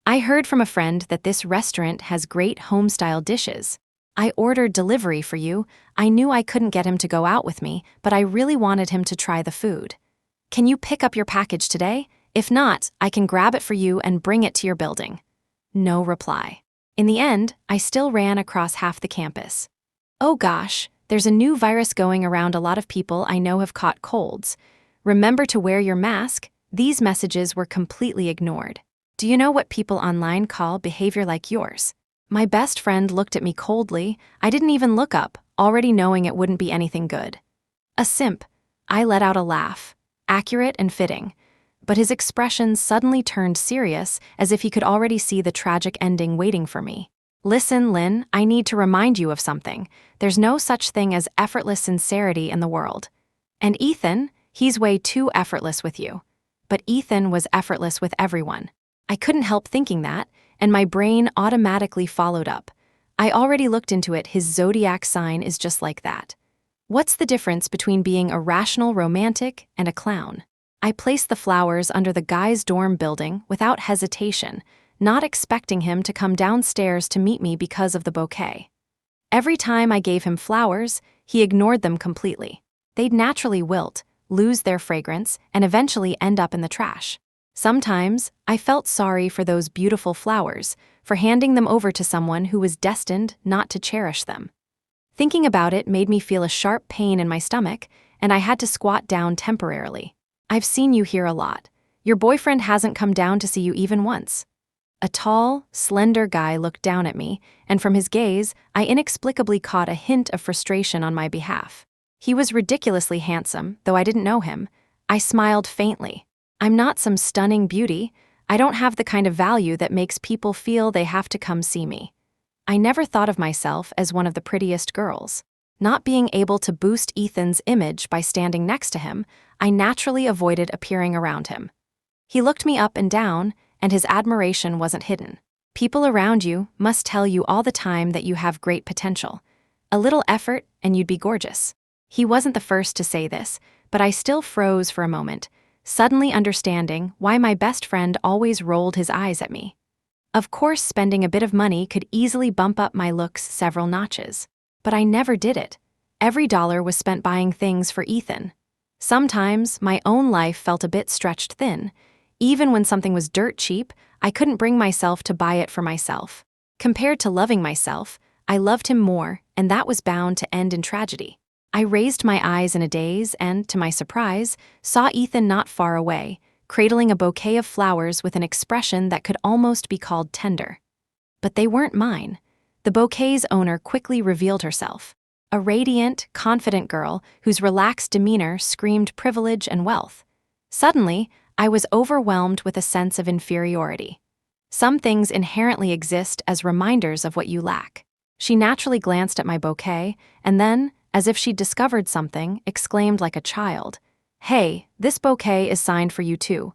"I heard from a friend that this restaurant has great home-style dishes. I ordered delivery for you. I knew I couldn't get him to go out with me, but I really wanted him to try the food. Can you pick up your package today? If not, I can grab it for you and bring it to your building." No reply. In the end, I still ran across half the campus. "Oh gosh, there's a new virus going around. A lot of people I know have caught colds. Remember to wear your mask." These messages were completely ignored. "Do you know what people online call behavior like yours?" My best friend looked at me coldly. I didn't even look up, already knowing it wouldn't be anything good. "A simp." I let out a laugh, accurate and fitting. But his expression suddenly turned serious, as if he could already see the tragic ending waiting for me. "Listen, Lynn, I need to remind you of something. There's no such thing as effortless sincerity in the world. And Ethan, he's way too effortless with you." But Ethan was effortless with everyone. I couldn't help thinking that. and my brain automatically followed up. I already looked into it, his zodiac sign is just like that. What's the difference between being a rational romantic and a clown? I placed the flowers under the guy's dorm building without hesitation, not expecting him to come downstairs to meet me because of the bouquet. Every time I gave him flowers, he ignored them completely. They'd naturally wilt, lose their fragrance, and eventually end up in the trash. Sometimes, I felt sorry for those beautiful flowers, for handing them over to someone who was destined not to cherish them. Thinking about it made me feel a sharp pain in my stomach, and I had to squat down temporarily. I've seen you here a lot. Your boyfriend hasn't come down to see you even once. A tall, slender guy looked down at me, and from his gaze, I inexplicably caught a hint of frustration on my behalf. He was ridiculously handsome, though I didn't know him. I smiled faintly. I'm not some stunning beauty. I don't have the kind of value that makes people feel they have to come see me. I never thought of myself as one of the prettiest girls. Not being able to boost Ethan's image by standing next to him, I naturally avoided appearing around him. He looked me up and down, and his admiration wasn't hidden. People around you must tell you all the time that you have great potential. A little effort and you'd be gorgeous. He wasn't the first to say this, but I still froze for a moment, suddenly understanding why my best friend always rolled his eyes at me. Of course, spending a bit of money could easily bump up my looks several notches. But I never did it. Every dollar was spent buying things for Ethan. Sometimes, my own life felt a bit stretched thin. Even when something was dirt cheap, I couldn't bring myself to buy it for myself. Compared to loving myself, I loved him more, and that was bound to end in tragedy. I raised my eyes in a daze and, to my surprise, saw Ethan not far away, cradling a bouquet of flowers with an expression that could almost be called tender. But they weren't mine. The bouquet's owner quickly revealed herself. A radiant, confident girl whose relaxed demeanor screamed privilege and wealth. Suddenly, I was overwhelmed with a sense of inferiority. Some things inherently exist as reminders of what you lack. She naturally glanced at my bouquet, and then, as if she'd discovered something, exclaimed like a child, "Hey, this bouquet is signed for you too."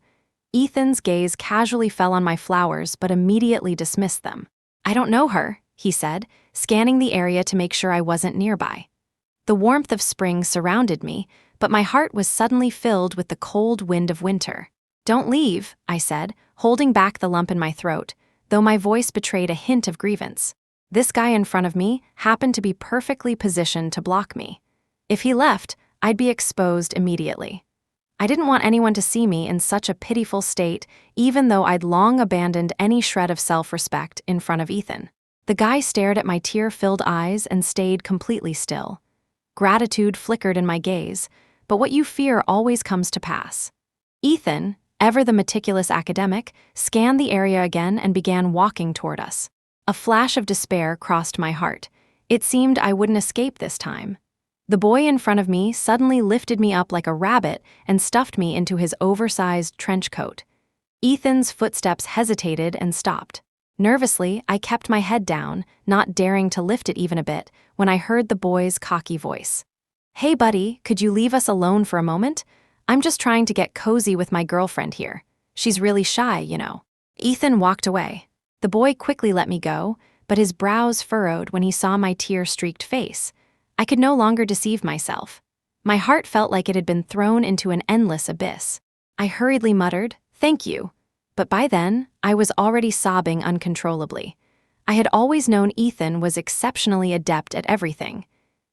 Ethan's gaze casually fell on my flowers but immediately dismissed them. "I don't know her," he said, scanning the area to make sure I wasn't nearby. The warmth of spring surrounded me, but my heart was suddenly filled with the cold wind of winter. "Don't leave," I said, holding back the lump in my throat, though my voice betrayed a hint of grievance. This guy in front of me happened to be perfectly positioned to block me. If he left, I'd be exposed immediately. I didn't want anyone to see me in such a pitiful state, even though I'd long abandoned any shred of self-respect in front of Ethan. The guy stared at my tear-filled eyes and stayed completely still. Gratitude flickered in my gaze, but what you fear always comes to pass. Ethan, ever the meticulous academic, scanned the area again and began walking toward us. A flash of despair crossed my heart. It seemed I wouldn't escape this time. The boy in front of me suddenly lifted me up like a rabbit and stuffed me into his oversized trench coat. Ethan's footsteps hesitated and stopped. Nervously, I kept my head down, not daring to lift it even a bit, when I heard the boy's cocky voice. "Hey buddy, could you leave us alone for a moment? I'm just trying to get cozy with my girlfriend here. She's really shy, you know." Ethan walked away. The boy quickly let me go, but his brows furrowed when he saw my tear-streaked face. I could no longer deceive myself. My heart felt like it had been thrown into an endless abyss. I hurriedly muttered, "Thank you," but by then, I was already sobbing uncontrollably. I had always known Ethan was exceptionally adept at everything.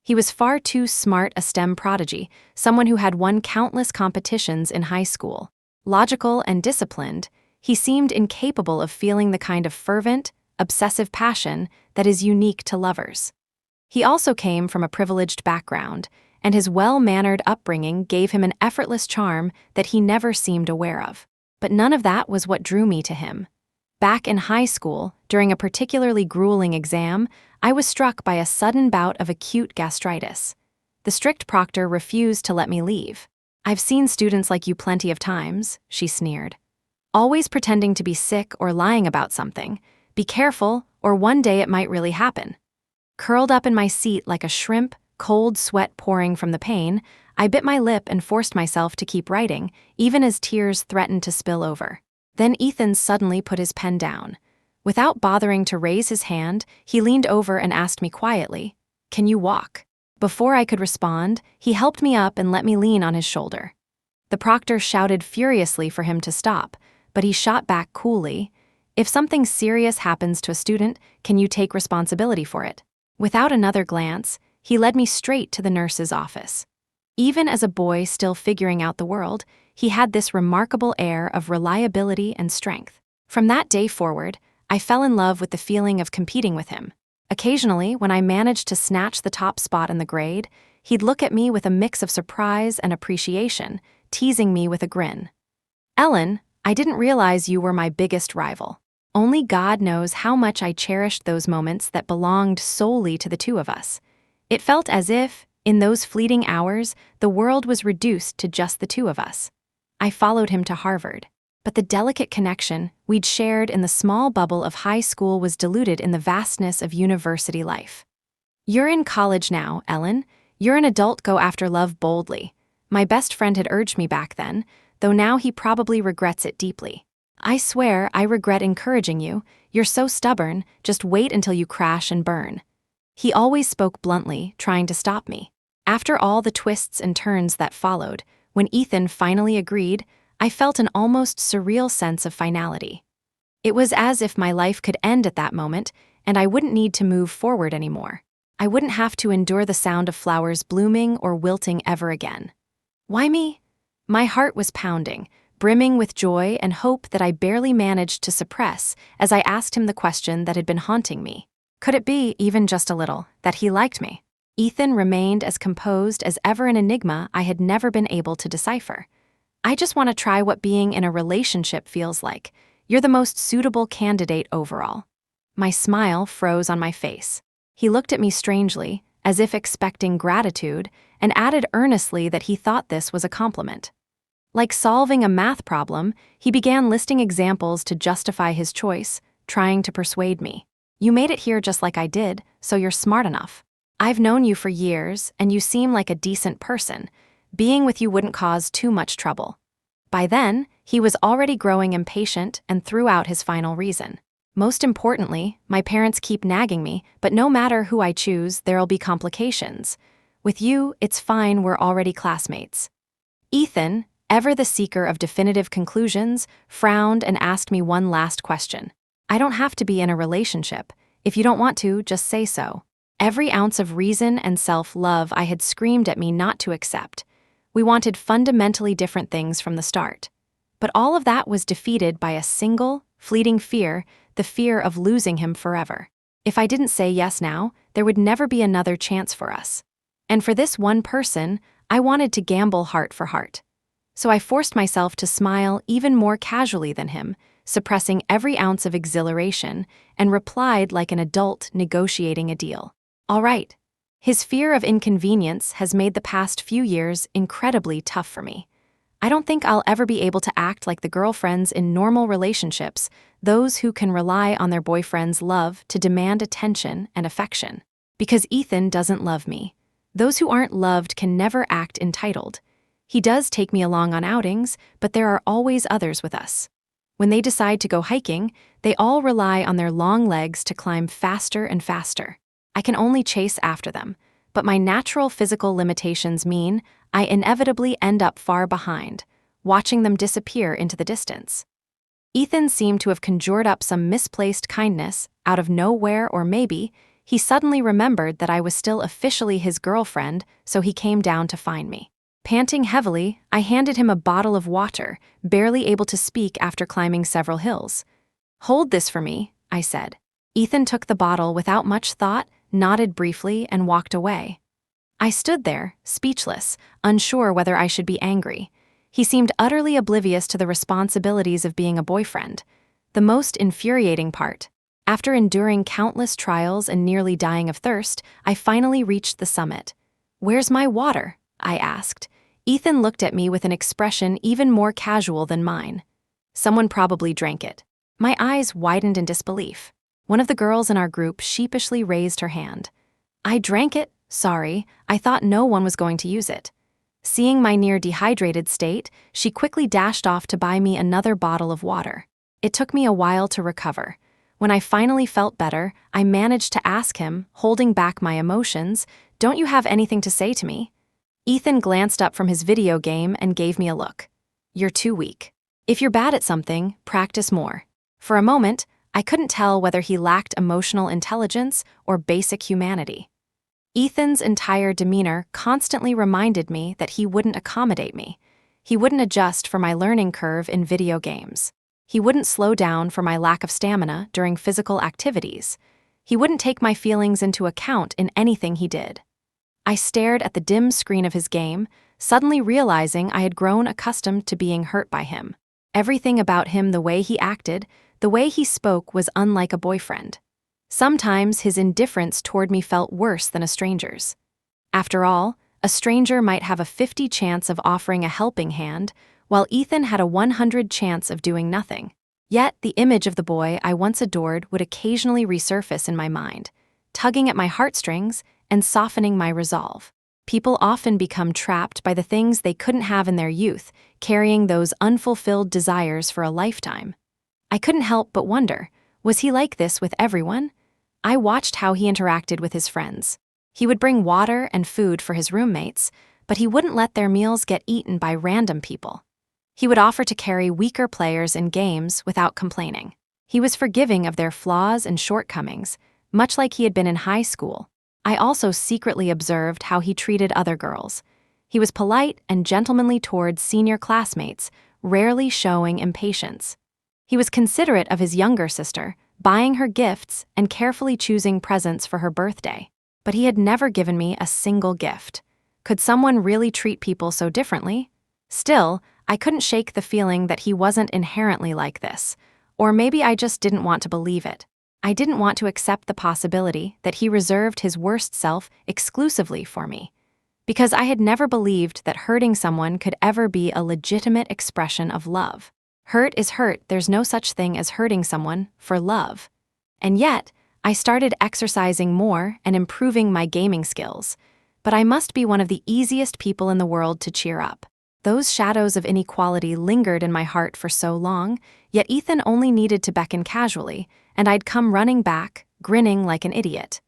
He was far too smart a STEM prodigy, someone who had won countless competitions in high school. Logical and disciplined, he seemed incapable of feeling the kind of fervent, obsessive passion that is unique to lovers. He also came from a privileged background, and his well-mannered upbringing gave him an effortless charm that he never seemed aware of. But none of that was what drew me to him. Back in high school, during a particularly grueling exam, I was struck by a sudden bout of acute gastritis. The strict proctor refused to let me leave. "I've seen students like you plenty of times," she sneered. "Always pretending to be sick or lying about something. Be careful, or one day it might really happen." Curled up in my seat like a shrimp, cold sweat pouring from the pain, I bit my lip and forced myself to keep writing, even as tears threatened to spill over. Then Ethan suddenly put his pen down. Without bothering to raise his hand, he leaned over and asked me quietly, "Can you walk?" Before I could respond, he helped me up and let me lean on his shoulder. The proctor shouted furiously for him to stop, but he shot back coolly, "If something serious happens to a student, can you take responsibility for it?" Without another glance, he led me straight to the nurse's office. Even as a boy still figuring out the world, he had this remarkable air of reliability and strength. From that day forward, I fell in love with the feeling of competing with him. Occasionally, when I managed to snatch the top spot in the grade, he'd look at me with a mix of surprise and appreciation, teasing me with a grin. "Ellen, I didn't realize you were my biggest rival." Only God knows how much I cherished those moments that belonged solely to the two of us. It felt as if, in those fleeting hours, the world was reduced to just the two of us. I followed him to Harvard, but the delicate connection we'd shared in the small bubble of high school was diluted in the vastness of university life. "You're in college now, Ellen. You're an adult, go after love boldly." My best friend had urged me back then, though now he probably regrets it deeply. "I swear I regret encouraging you. You're so stubborn, just wait until you crash and burn." He always spoke bluntly, trying to stop me. After all the twists and turns that followed, when Ethan finally agreed, I felt an almost surreal sense of finality. It was as if my life could end at that moment, and I wouldn't need to move forward anymore. I wouldn't have to endure the sound of flowers blooming or wilting ever again. Why me? My heart was pounding, brimming with joy and hope that I barely managed to suppress as I asked him the question that had been haunting me. Could it be, even just a little, that he liked me? Ethan remained as composed as ever, an enigma I had never been able to decipher. "I just want to try what being in a relationship feels like. You're the most suitable candidate overall." My smile froze on my face. He looked at me strangely, as if expecting gratitude, and added earnestly that he thought this was a compliment. Like solving a math problem, he began listing examples to justify his choice, trying to persuade me. "You made it here just like I did, so you're smart enough. I've known you for years, and you seem like a decent person. Being with you wouldn't cause too much trouble." By then, he was already growing impatient and threw out his final reason. "Most importantly, my parents keep nagging me, but no matter who I choose, there'll be complications. With you, it's fine, we're already classmates." Ethan, ever the seeker of definitive conclusions, frowned and asked me one last question. "I don't have to be in a relationship. If you don't want to, just say so." Every ounce of reason and self-love I had screamed at me not to accept. We wanted fundamentally different things from the start. But all of that was defeated by a single, fleeting fear, the fear of losing him forever. If I didn't say yes now, there would never be another chance for us. And for this one person, I wanted to gamble heart for heart. So I forced myself to smile even more casually than him, suppressing every ounce of exhilaration, and replied like an adult negotiating a deal. "All right." His fear of inconvenience has made the past few years incredibly tough for me. I don't think I'll ever be able to act like the girlfriends in normal relationships, those who can rely on their boyfriend's love to demand attention and affection. Because Ethan doesn't love me. Those who aren't loved can never act entitled. He does take me along on outings, but there are always others with us. When they decide to go hiking, they all rely on their long legs to climb faster and faster. I can only chase after them, but my natural physical limitations mean I inevitably end up far behind, watching them disappear into the distance. Ethan seemed to have conjured up some misplaced kindness out of nowhere, or maybe he suddenly remembered that I was still officially his girlfriend, so he came down to find me. Panting heavily, I handed him a bottle of water, barely able to speak after climbing several hills. "Hold this for me," I said. Ethan took the bottle without much thought, nodded briefly, and walked away. I stood there, speechless, unsure whether I should be angry. He seemed utterly oblivious to the responsibilities of being a boyfriend. The most infuriating part. After enduring countless trials and nearly dying of thirst, I finally reached the summit. "Where's my water?" I asked. Ethan looked at me with an expression even more casual than mine. "Someone probably drank it." My eyes widened in disbelief. One of the girls in our group sheepishly raised her hand. "I drank it, sorry, I thought no one was going to use it." Seeing my near-dehydrated state, she quickly dashed off to buy me another bottle of water. It took me a while to recover. When I finally felt better, I managed to ask him, holding back my emotions, "Don't you have anything to say to me?" Ethan glanced up from his video game and gave me a look. "You're too weak. If you're bad at something, practice more." For a moment, I couldn't tell whether he lacked emotional intelligence or basic humanity. Ethan's entire demeanor constantly reminded me that he wouldn't accommodate me. He wouldn't adjust for my learning curve in video games. He wouldn't slow down for my lack of stamina during physical activities. He wouldn't take my feelings into account in anything he did. I stared at the dim screen of his game, suddenly realizing I had grown accustomed to being hurt by him. Everything about him, the way he acted, the way he spoke, was unlike a boyfriend. Sometimes his indifference toward me felt worse than a stranger's. After all, a stranger might have a 50 chance of offering a helping hand, while Ethan had a 100 chance of doing nothing. Yet the image of the boy I once adored would occasionally resurface in my mind, tugging at my heartstrings and softening my resolve. People often become trapped by the things they couldn't have in their youth, carrying those unfulfilled desires for a lifetime. I couldn't help but wonder, was he like this with everyone? I watched how he interacted with his friends. He would bring water and food for his roommates, but he wouldn't let their meals get eaten by random people. He would offer to carry weaker players in games without complaining. He was forgiving of their flaws and shortcomings, much like he had been in high school. I also secretly observed how he treated other girls. He was polite and gentlemanly towards senior classmates, rarely showing impatience. He was considerate of his younger sister, buying her gifts and carefully choosing presents for her birthday. But he had never given me a single gift. Could someone really treat people so differently? Still, I couldn't shake the feeling that he wasn't inherently like this. Or maybe I just didn't want to believe it. I didn't want to accept the possibility that he reserved his worst self exclusively for me. Because I had never believed that hurting someone could ever be a legitimate expression of love. Hurt is hurt, there's no such thing as hurting someone for love. And yet, I started exercising more and improving my gaming skills. But I must be one of the easiest people in the world to cheer up. Those shadows of inequality lingered in my heart for so long, yet Ethan only needed to beckon casually, and I'd come running back, grinning like an idiot.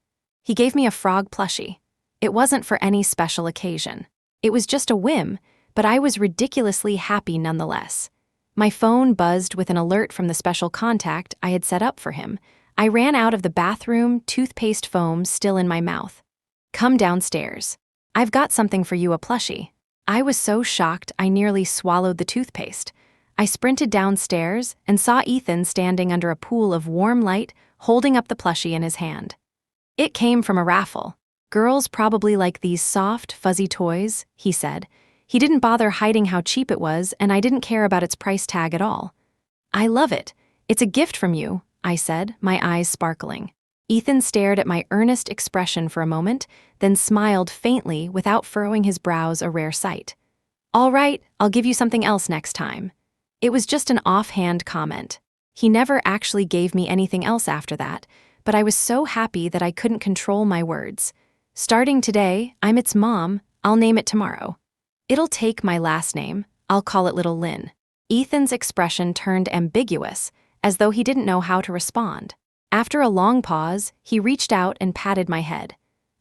He gave me a frog plushie. It wasn't for any special occasion. It was just a whim, but I was ridiculously happy nonetheless. My phone buzzed with an alert from the special contact I had set up for him. I ran out of the bathroom, toothpaste foam still in my mouth. "Come downstairs. I've got something for you, a plushie." I was so shocked I nearly swallowed the toothpaste. I sprinted downstairs and saw Ethan standing under a pool of warm light, holding up the plushie in his hand. "It came from a raffle. Girls probably like these soft, fuzzy toys," he said. He didn't bother hiding how cheap it was, and I didn't care about its price tag at all. "I love it. It's a gift from you," I said, my eyes sparkling. Ethan stared at my earnest expression for a moment, then smiled faintly without furrowing his brows, a rare sight. "All right, I'll give you something else next time." It was just an offhand comment. He never actually gave me anything else after that, but I was so happy that I couldn't control my words. "Starting today, I'm its mom. I'll name it tomorrow. It'll take my last name. I'll call it Little Lynn." Ethan's expression turned ambiguous, as though he didn't know how to respond. After a long pause, he reached out and patted my head.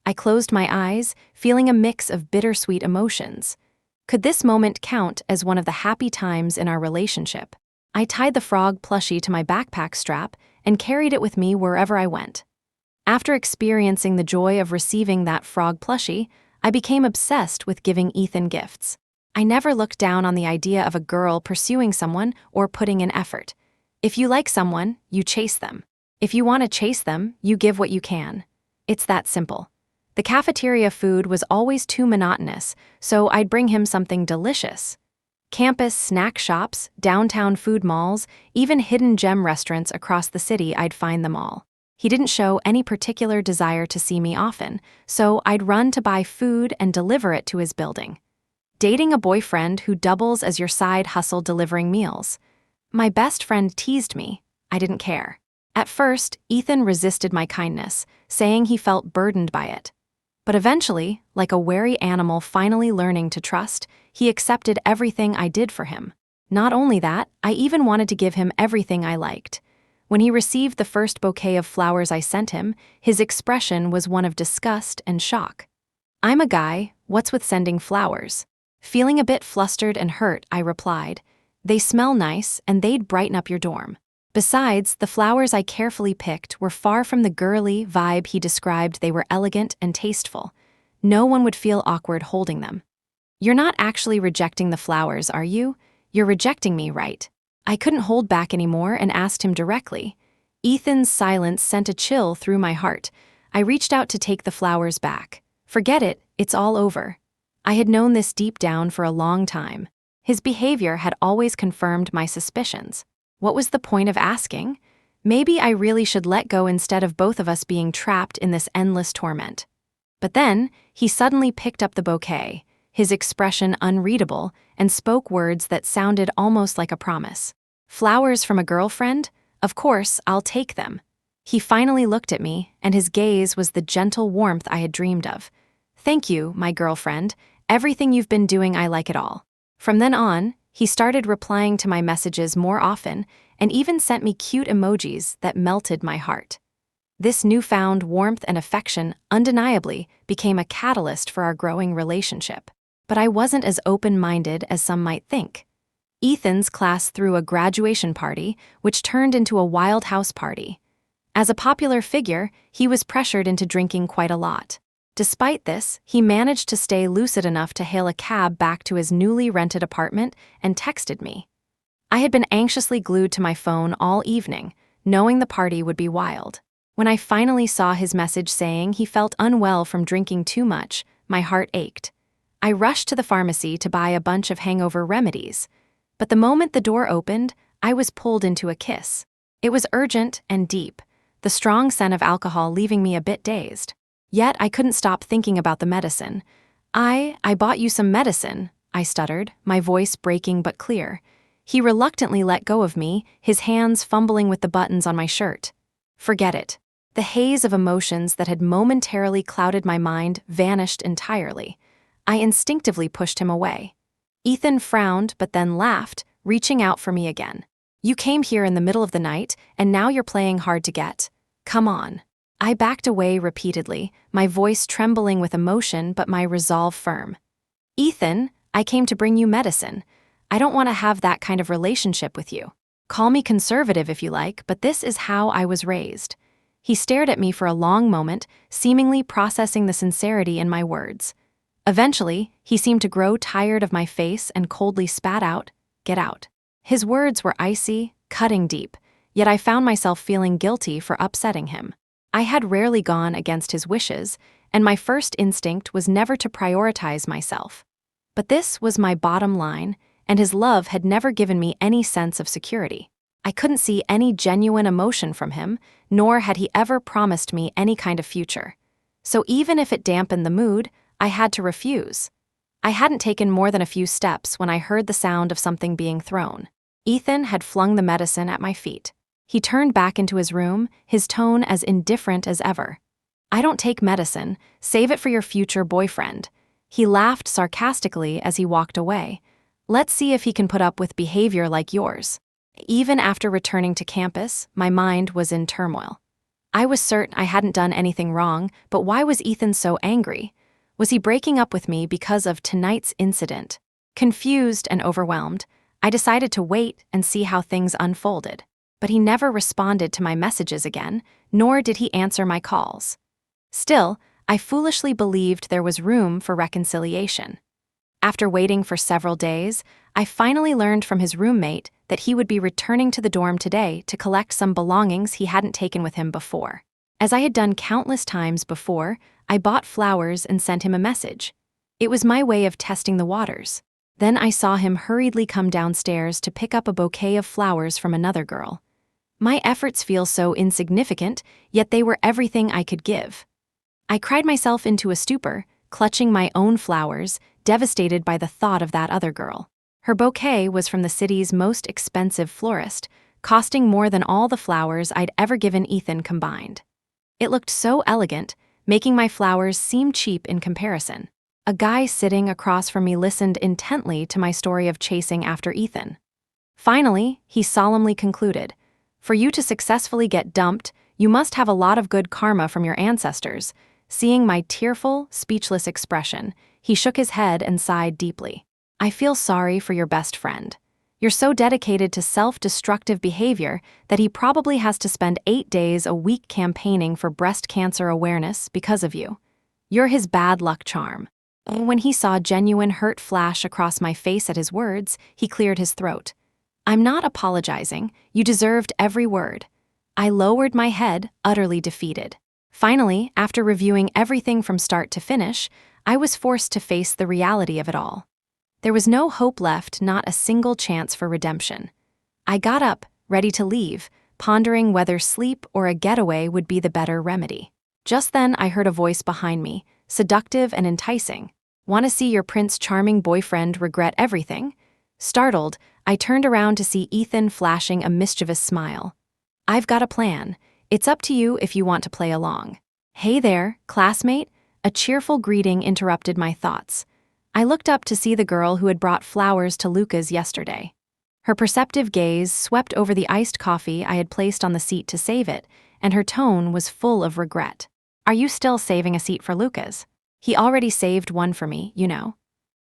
I closed my eyes, feeling a mix of bittersweet emotions. Could this moment count as one of the happy times in our relationship? I tied the frog plushie to my backpack strap and carried it with me wherever I went. After experiencing the joy of receiving that frog plushie, I became obsessed with giving Ethan gifts. I never looked down on the idea of a girl pursuing someone or putting in effort. If you like someone, you chase them. If you want to chase them, you give what you can. It's that simple. The cafeteria food was always too monotonous, so I'd bring him something delicious. Campus snack shops, downtown food malls, even hidden gem restaurants across the city, I'd find them all. He didn't show any particular desire to see me often, so I'd run to buy food and deliver it to his building. Dating a boyfriend who doubles as your side hustle delivering meals. My best friend teased me. I didn't care. At first, Ethan resisted my kindness, saying he felt burdened by it. But eventually, like a wary animal finally learning to trust, he accepted everything I did for him. Not only that, I even wanted to give him everything I liked. When he received the first bouquet of flowers I sent him, his expression was one of disgust and shock. "I'm a guy, what's with sending flowers?" Feeling a bit flustered and hurt, I replied, "They smell nice and they'd brighten up your dorm." Besides, the flowers I carefully picked were far from the girly vibe he described. They were elegant and tasteful. No one would feel awkward holding them. "You're not actually rejecting the flowers, are you? You're rejecting me, right?" I couldn't hold back anymore and asked him directly. Ethan's silence sent a chill through my heart. I reached out to take the flowers back. "Forget it, it's all over." I had known this deep down for a long time. His behavior had always confirmed my suspicions. What was the point of asking? Maybe I really should let go instead of both of us being trapped in this endless torment. But then, he suddenly picked up the bouquet, his expression unreadable, and spoke words that sounded almost like a promise. "Flowers from a girlfriend? Of course, I'll take them." He finally looked at me, and his gaze was the gentle warmth I had dreamed of. "Thank you, my girlfriend. Everything you've been doing, I like it all." From then on, he started replying to my messages more often and even sent me cute emojis that melted my heart. This newfound warmth and affection undeniably became a catalyst for our growing relationship. But I wasn't as open-minded as some might think. Ethan's class threw a graduation party, which turned into a wild house party. As a popular figure, he was pressured into drinking quite a lot. Despite this, he managed to stay lucid enough to hail a cab back to his newly rented apartment and texted me. I had been anxiously glued to my phone all evening, knowing the party would be wild. When I finally saw his message saying he felt unwell from drinking too much, my heart ached. I rushed to the pharmacy to buy a bunch of hangover remedies. But the moment the door opened, I was pulled into a kiss. It was urgent and deep, the strong scent of alcohol leaving me a bit dazed. Yet I couldn't stop thinking about the medicine. I bought you some medicine," I stuttered, my voice breaking but clear. He reluctantly let go of me, his hands fumbling with the buttons on my shirt. "Forget it." The haze of emotions that had momentarily clouded my mind vanished entirely. I instinctively pushed him away. Ethan frowned but then laughed, reaching out for me again. "You came here in the middle of the night, and now you're playing hard to get. Come on." I backed away repeatedly, my voice trembling with emotion but my resolve firm. "Ethan, I came to bring you medicine. I don't want to have that kind of relationship with you. Call me conservative if you like, but this is how I was raised." He stared at me for a long moment, seemingly processing the sincerity in my words. Eventually, he seemed to grow tired of my face and coldly spat out, "Get out." His words were icy, cutting deep, yet I found myself feeling guilty for upsetting him. I had rarely gone against his wishes, and my first instinct was never to prioritize myself. But this was my bottom line, and his love had never given me any sense of security. I couldn't see any genuine emotion from him, nor had he ever promised me any kind of future. So even if it dampened the mood, I had to refuse. I hadn't taken more than a few steps when I heard the sound of something being thrown. Ethan had flung the medicine at my feet. He turned back into his room, his tone as indifferent as ever. "I don't take medicine. Save it for your future boyfriend." He laughed sarcastically as he walked away. "Let's see if he can put up with behavior like yours." Even after returning to campus, my mind was in turmoil. I was certain I hadn't done anything wrong, but why was Ethan so angry? Was he breaking up with me because of tonight's incident? Confused and overwhelmed, I decided to wait and see how things unfolded. But he never responded to my messages again, nor did he answer my calls. Still, I foolishly believed there was room for reconciliation. After waiting for several days, I finally learned from his roommate that he would be returning to the dorm today to collect some belongings he hadn't taken with him before. As I had done countless times before, I bought flowers and sent him a message. It was my way of testing the waters. Then I saw him hurriedly come downstairs to pick up a bouquet of flowers from another girl. My efforts feel so insignificant, yet they were everything I could give. I cried myself into a stupor, clutching my own flowers, devastated by the thought of that other girl. Her bouquet was from the city's most expensive florist, costing more than all the flowers I'd ever given Ethan combined. It looked so elegant, making my flowers seem cheap in comparison. A guy sitting across from me listened intently to my story of chasing after Ethan. Finally, he solemnly concluded, For you to successfully get dumped, you must have a lot of good karma from your ancestors. Seeing my tearful, speechless expression, he shook his head and sighed deeply. I feel sorry for your best friend. You're so dedicated to self-destructive behavior that he probably has to spend 8 days a week campaigning for breast cancer awareness because of you. You're his bad luck charm. When he saw genuine hurt flash across my face at his words, he cleared his throat. I'm not apologizing. You deserved every word. I lowered my head, utterly defeated. Finally, after reviewing everything from start to finish, I was forced to face the reality of it all. There was no hope left, not a single chance for redemption. I got up, ready to leave, pondering whether sleep or a getaway would be the better remedy. Just then I heard a voice behind me, seductive and enticing. Want to see your Prince Charming boyfriend regret everything? Startled, I turned around to see Ethan flashing a mischievous smile. I've got a plan. It's up to you if you want to play along. Hey there, classmate. A cheerful greeting interrupted my thoughts. I looked up to see the girl who had brought flowers to Luca's yesterday. Her perceptive gaze swept over the iced coffee I had placed on the seat to save it, and her tone was full of regret. Are you still saving a seat for Luca's? He already saved one for me, you know.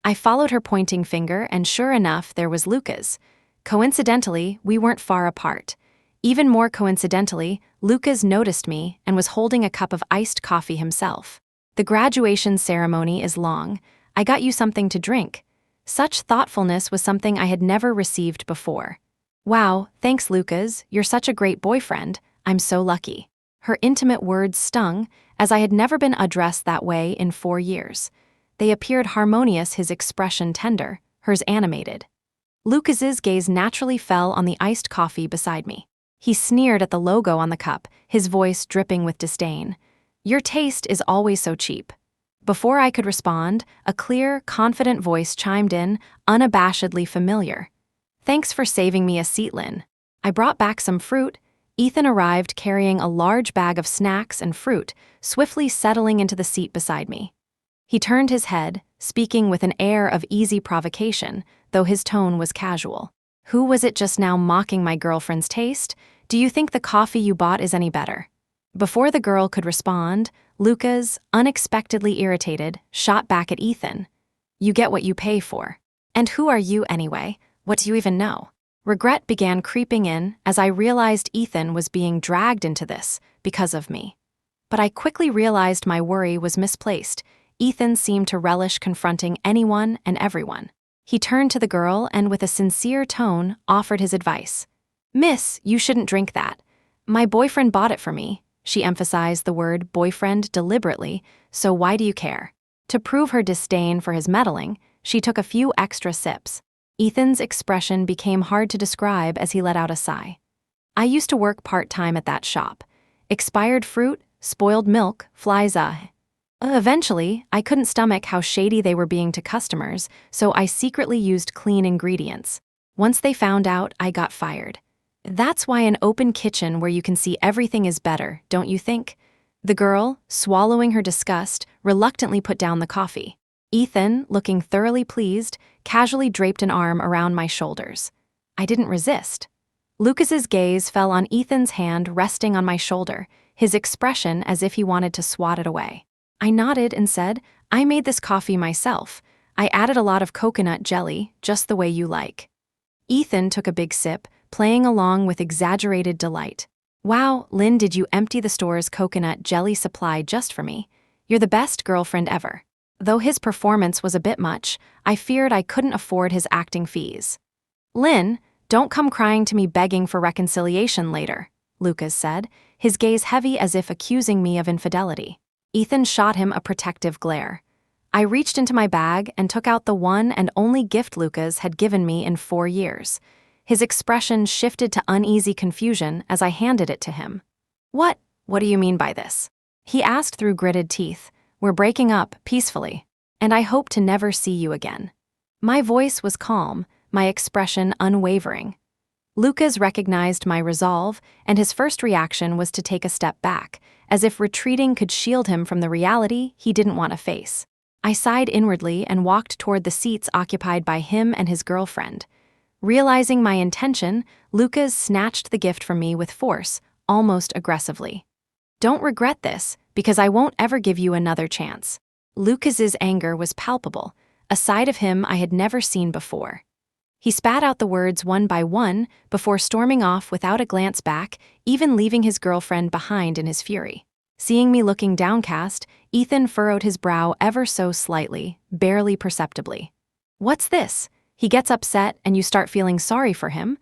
I followed her pointing finger, and sure enough, there was Luca's. Coincidentally, we weren't far apart. Even more coincidentally, Luca's noticed me and was holding a cup of iced coffee himself. The graduation ceremony is long. I got you something to drink. Such thoughtfulness was something I had never received before. Wow, thanks Luca's, you're such a great boyfriend. I'm so lucky. Her intimate words stung, as I had never been addressed that way in 4 years. They appeared harmonious, his expression tender, hers animated. Lucas's gaze naturally fell on the iced coffee beside me. He sneered at the logo on the cup, his voice dripping with disdain. Your taste is always so cheap. Before I could respond, a clear, confident voice chimed in, unabashedly familiar. Thanks for saving me a seat, Lynn. I brought back some fruit. Ethan arrived carrying a large bag of snacks and fruit, swiftly settling into the seat beside me. He turned his head, speaking with an air of easy provocation, though his tone was casual. Who was it just now mocking my girlfriend's taste? Do you think the coffee you bought is any better? Before the girl could respond, Lucas, unexpectedly irritated, shot back at Ethan. You get what you pay for. And who are you anyway? What do you even know? Regret began creeping in as I realized Ethan was being dragged into this because of me. But I quickly realized my worry was misplaced. Ethan seemed to relish confronting anyone and everyone. He turned to the girl and with a sincere tone offered his advice. Miss, you shouldn't drink that. My boyfriend bought it for me. She emphasized the word boyfriend deliberately, so why do you care? To prove her disdain for his meddling, she took a few extra sips. Ethan's expression became hard to describe as he let out a sigh. I used to work part-time at that shop. Expired fruit, spoiled milk, flies Eventually, I couldn't stomach how shady they were being to customers, so I secretly used clean ingredients. Once they found out, I got fired. That's why an open kitchen where you can see everything is better, don't you think? The girl, swallowing her disgust, reluctantly put down the coffee. Ethan, looking thoroughly pleased, casually draped an arm around my shoulders. I didn't resist. Lucas's gaze fell on Ethan's hand resting on my shoulder, his expression as if he wanted to swat it away. I nodded and said, I made this coffee myself. I added a lot of coconut jelly, just the way you like. Ethan took a big sip, playing along with exaggerated delight. Wow, Lynn, did you empty the store's coconut jelly supply just for me? You're the best girlfriend ever. Though his performance was a bit much, I feared I couldn't afford his acting fees. Lynn, don't come crying to me begging for reconciliation later, Lucas said, his gaze heavy as if accusing me of infidelity. Ethan shot him a protective glare. I reached into my bag and took out the one and only gift Lucas had given me in 4 years. His expression shifted to uneasy confusion as I handed it to him. What do you mean by this? He asked through gritted teeth. We're breaking up, peacefully, and I hope to never see you again. My voice was calm, my expression unwavering. Lucas recognized my resolve, and his first reaction was to take a step back, as if retreating could shield him from the reality he didn't want to face. I sighed inwardly and walked toward the seats occupied by him and his girlfriend. Realizing my intention, Lucas snatched the gift from me with force, almost aggressively. "Don't regret this, because I won't ever give you another chance." Lucas's anger was palpable, a side of him I had never seen before. He spat out the words one by one before storming off without a glance back, even leaving his girlfriend behind in his fury. Seeing me looking downcast, Ethan furrowed his brow ever so slightly, barely perceptibly. "What's this?" He gets upset and you start feeling sorry for him?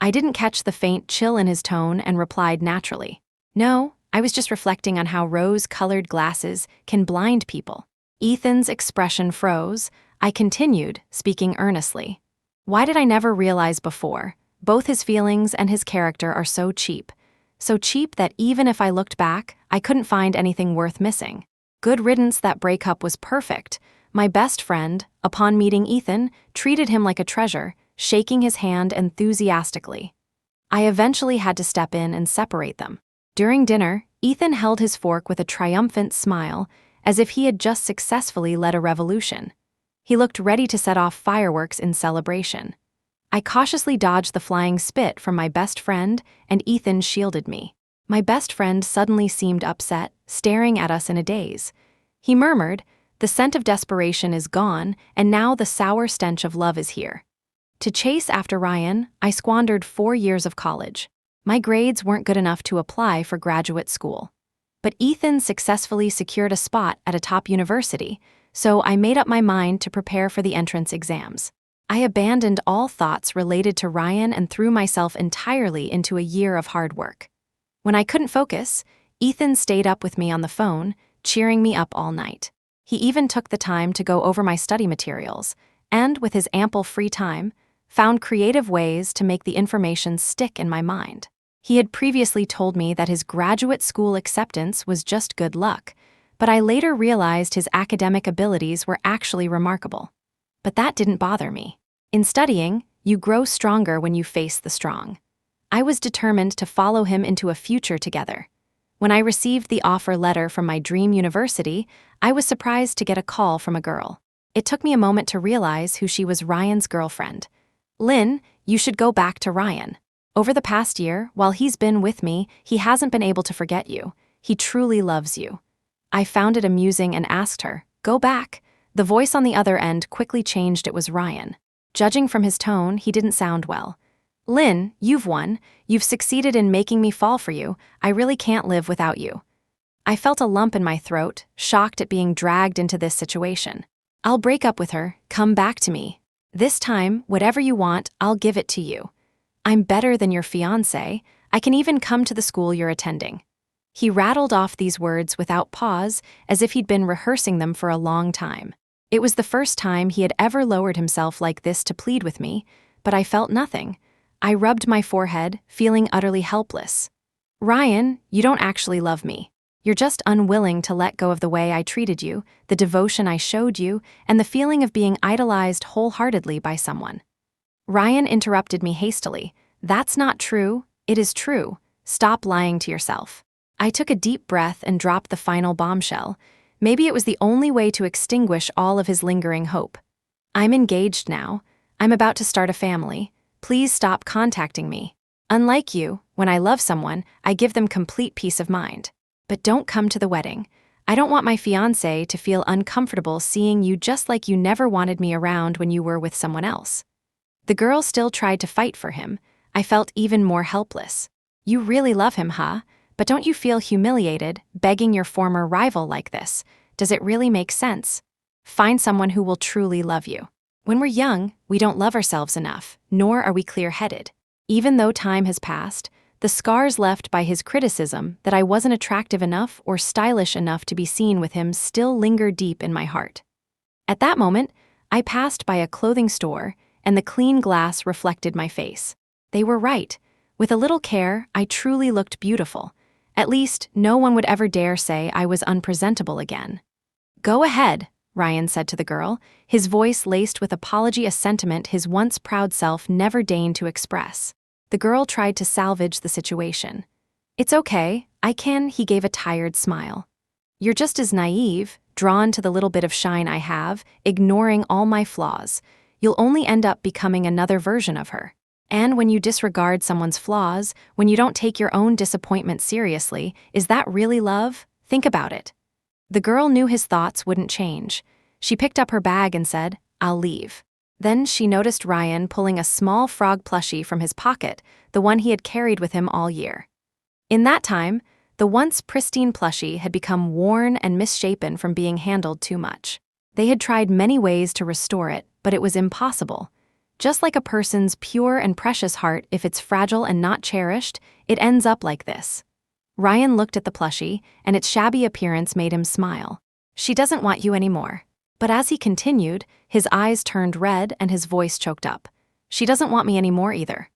I didn't catch the faint chill in his tone and replied naturally. "No, I was just reflecting on how rose-colored glasses can blind people." Ethan's expression froze. I continued, speaking earnestly. Why did I never realize before? Both his feelings and his character are so cheap. So cheap that even if I looked back, I couldn't find anything worth missing. Good riddance, that breakup was perfect. My best friend, upon meeting Ethan, treated him like a treasure, shaking his hand enthusiastically. I eventually had to step in and separate them. During dinner, Ethan held his fork with a triumphant smile, as if he had just successfully led a revolution. He looked ready to set off fireworks in celebration. I cautiously dodged the flying spit from my best friend, and Ethan shielded me. My best friend suddenly seemed upset, staring at us in a daze. He murmured, "The scent of desperation is gone, and now the sour stench of love is here." To chase after Ryan, I squandered 4 years of college. My grades weren't good enough to apply for graduate school. But Ethan successfully secured a spot at a top university, so I made up my mind to prepare for the entrance exams. I abandoned all thoughts related to Ryan and threw myself entirely into a year of hard work. When I couldn't focus, Ethan stayed up with me on the phone, cheering me up all night. He even took the time to go over my study materials, and, with his ample free time, found creative ways to make the information stick in my mind. He had previously told me that his graduate school acceptance was just good luck, but I later realized his academic abilities were actually remarkable. But that didn't bother me. In studying, you grow stronger when you face the strong. I was determined to follow him into a future together. When I received the offer letter from my dream university, I was surprised to get a call from a girl. It took me a moment to realize who she was: Ryan's girlfriend. "Lynn, you should go back to Ryan. Over the past year, while he's been with me, he hasn't been able to forget you. He truly loves you." I found it amusing and asked her, "Go back?" The voice on the other end quickly changed. It was Ryan. Judging from his tone, he didn't sound well. "Lynn, you've won. You've succeeded in making me fall for you. I really can't live without you." I felt a lump in my throat, shocked at being dragged into this situation. "I'll break up with her. Come back to me. This time, whatever you want, I'll give it to you. I'm better than your fiancé. I can even come to the school you're attending." He rattled off these words without pause, as if he'd been rehearsing them for a long time. It was the first time he had ever lowered himself like this to plead with me, but I felt nothing. I rubbed my forehead, feeling utterly helpless. "Ryan, you don't actually love me. You're just unwilling to let go of the way I treated you, the devotion I showed you, and the feeling of being idolized wholeheartedly by someone." Ryan interrupted me hastily. "That's not true. It is true. Stop lying to yourself." I took a deep breath and dropped the final bombshell. Maybe it was the only way to extinguish all of his lingering hope. "I'm engaged now. I'm about to start a family. Please stop contacting me. Unlike you, when I love someone, I give them complete peace of mind. But don't come to the wedding. I don't want my fiancé to feel uncomfortable seeing you, just like you never wanted me around when you were with someone else." The girl still tried to fight for him. I felt even more helpless. "You really love him, huh? But don't you feel humiliated, begging your former rival like this? Does it really make sense? Find someone who will truly love you. When we're young, we don't love ourselves enough, nor are we clear-headed." Even though time has passed, the scars left by his criticism that I wasn't attractive enough or stylish enough to be seen with him still linger deep in my heart. At that moment, I passed by a clothing store, and the clean glass reflected my face. They were right. With a little care, I truly looked beautiful. At least, no one would ever dare say I was unpresentable again. "Go ahead," Ryan said to the girl, his voice laced with apology, a sentiment his once proud self never deigned to express. The girl tried to salvage the situation. "It's okay, I can," he gave a tired smile. "You're just as naive, drawn to the little bit of shine I have, ignoring all my flaws. you'll only end up becoming another version of her. And when you disregard someone's flaws, when you don't take your own disappointment seriously, is that really love? Think about it. The girl knew his thoughts wouldn't change. She picked up her bag and said, "I'll leave." Then she noticed Ryan pulling a small frog plushie from his pocket, the one he had carried with him all year. In that time, the once pristine plushie had become worn and misshapen from being handled too much. They had tried many ways to restore it, but it was impossible. Just like a person's pure and precious heart, if it's fragile and not cherished, it ends up like this. Ryan looked at the plushie, and its shabby appearance made him smile. "She doesn't want you anymore." But as he continued, his eyes turned red and his voice choked up. "She doesn't want me anymore either."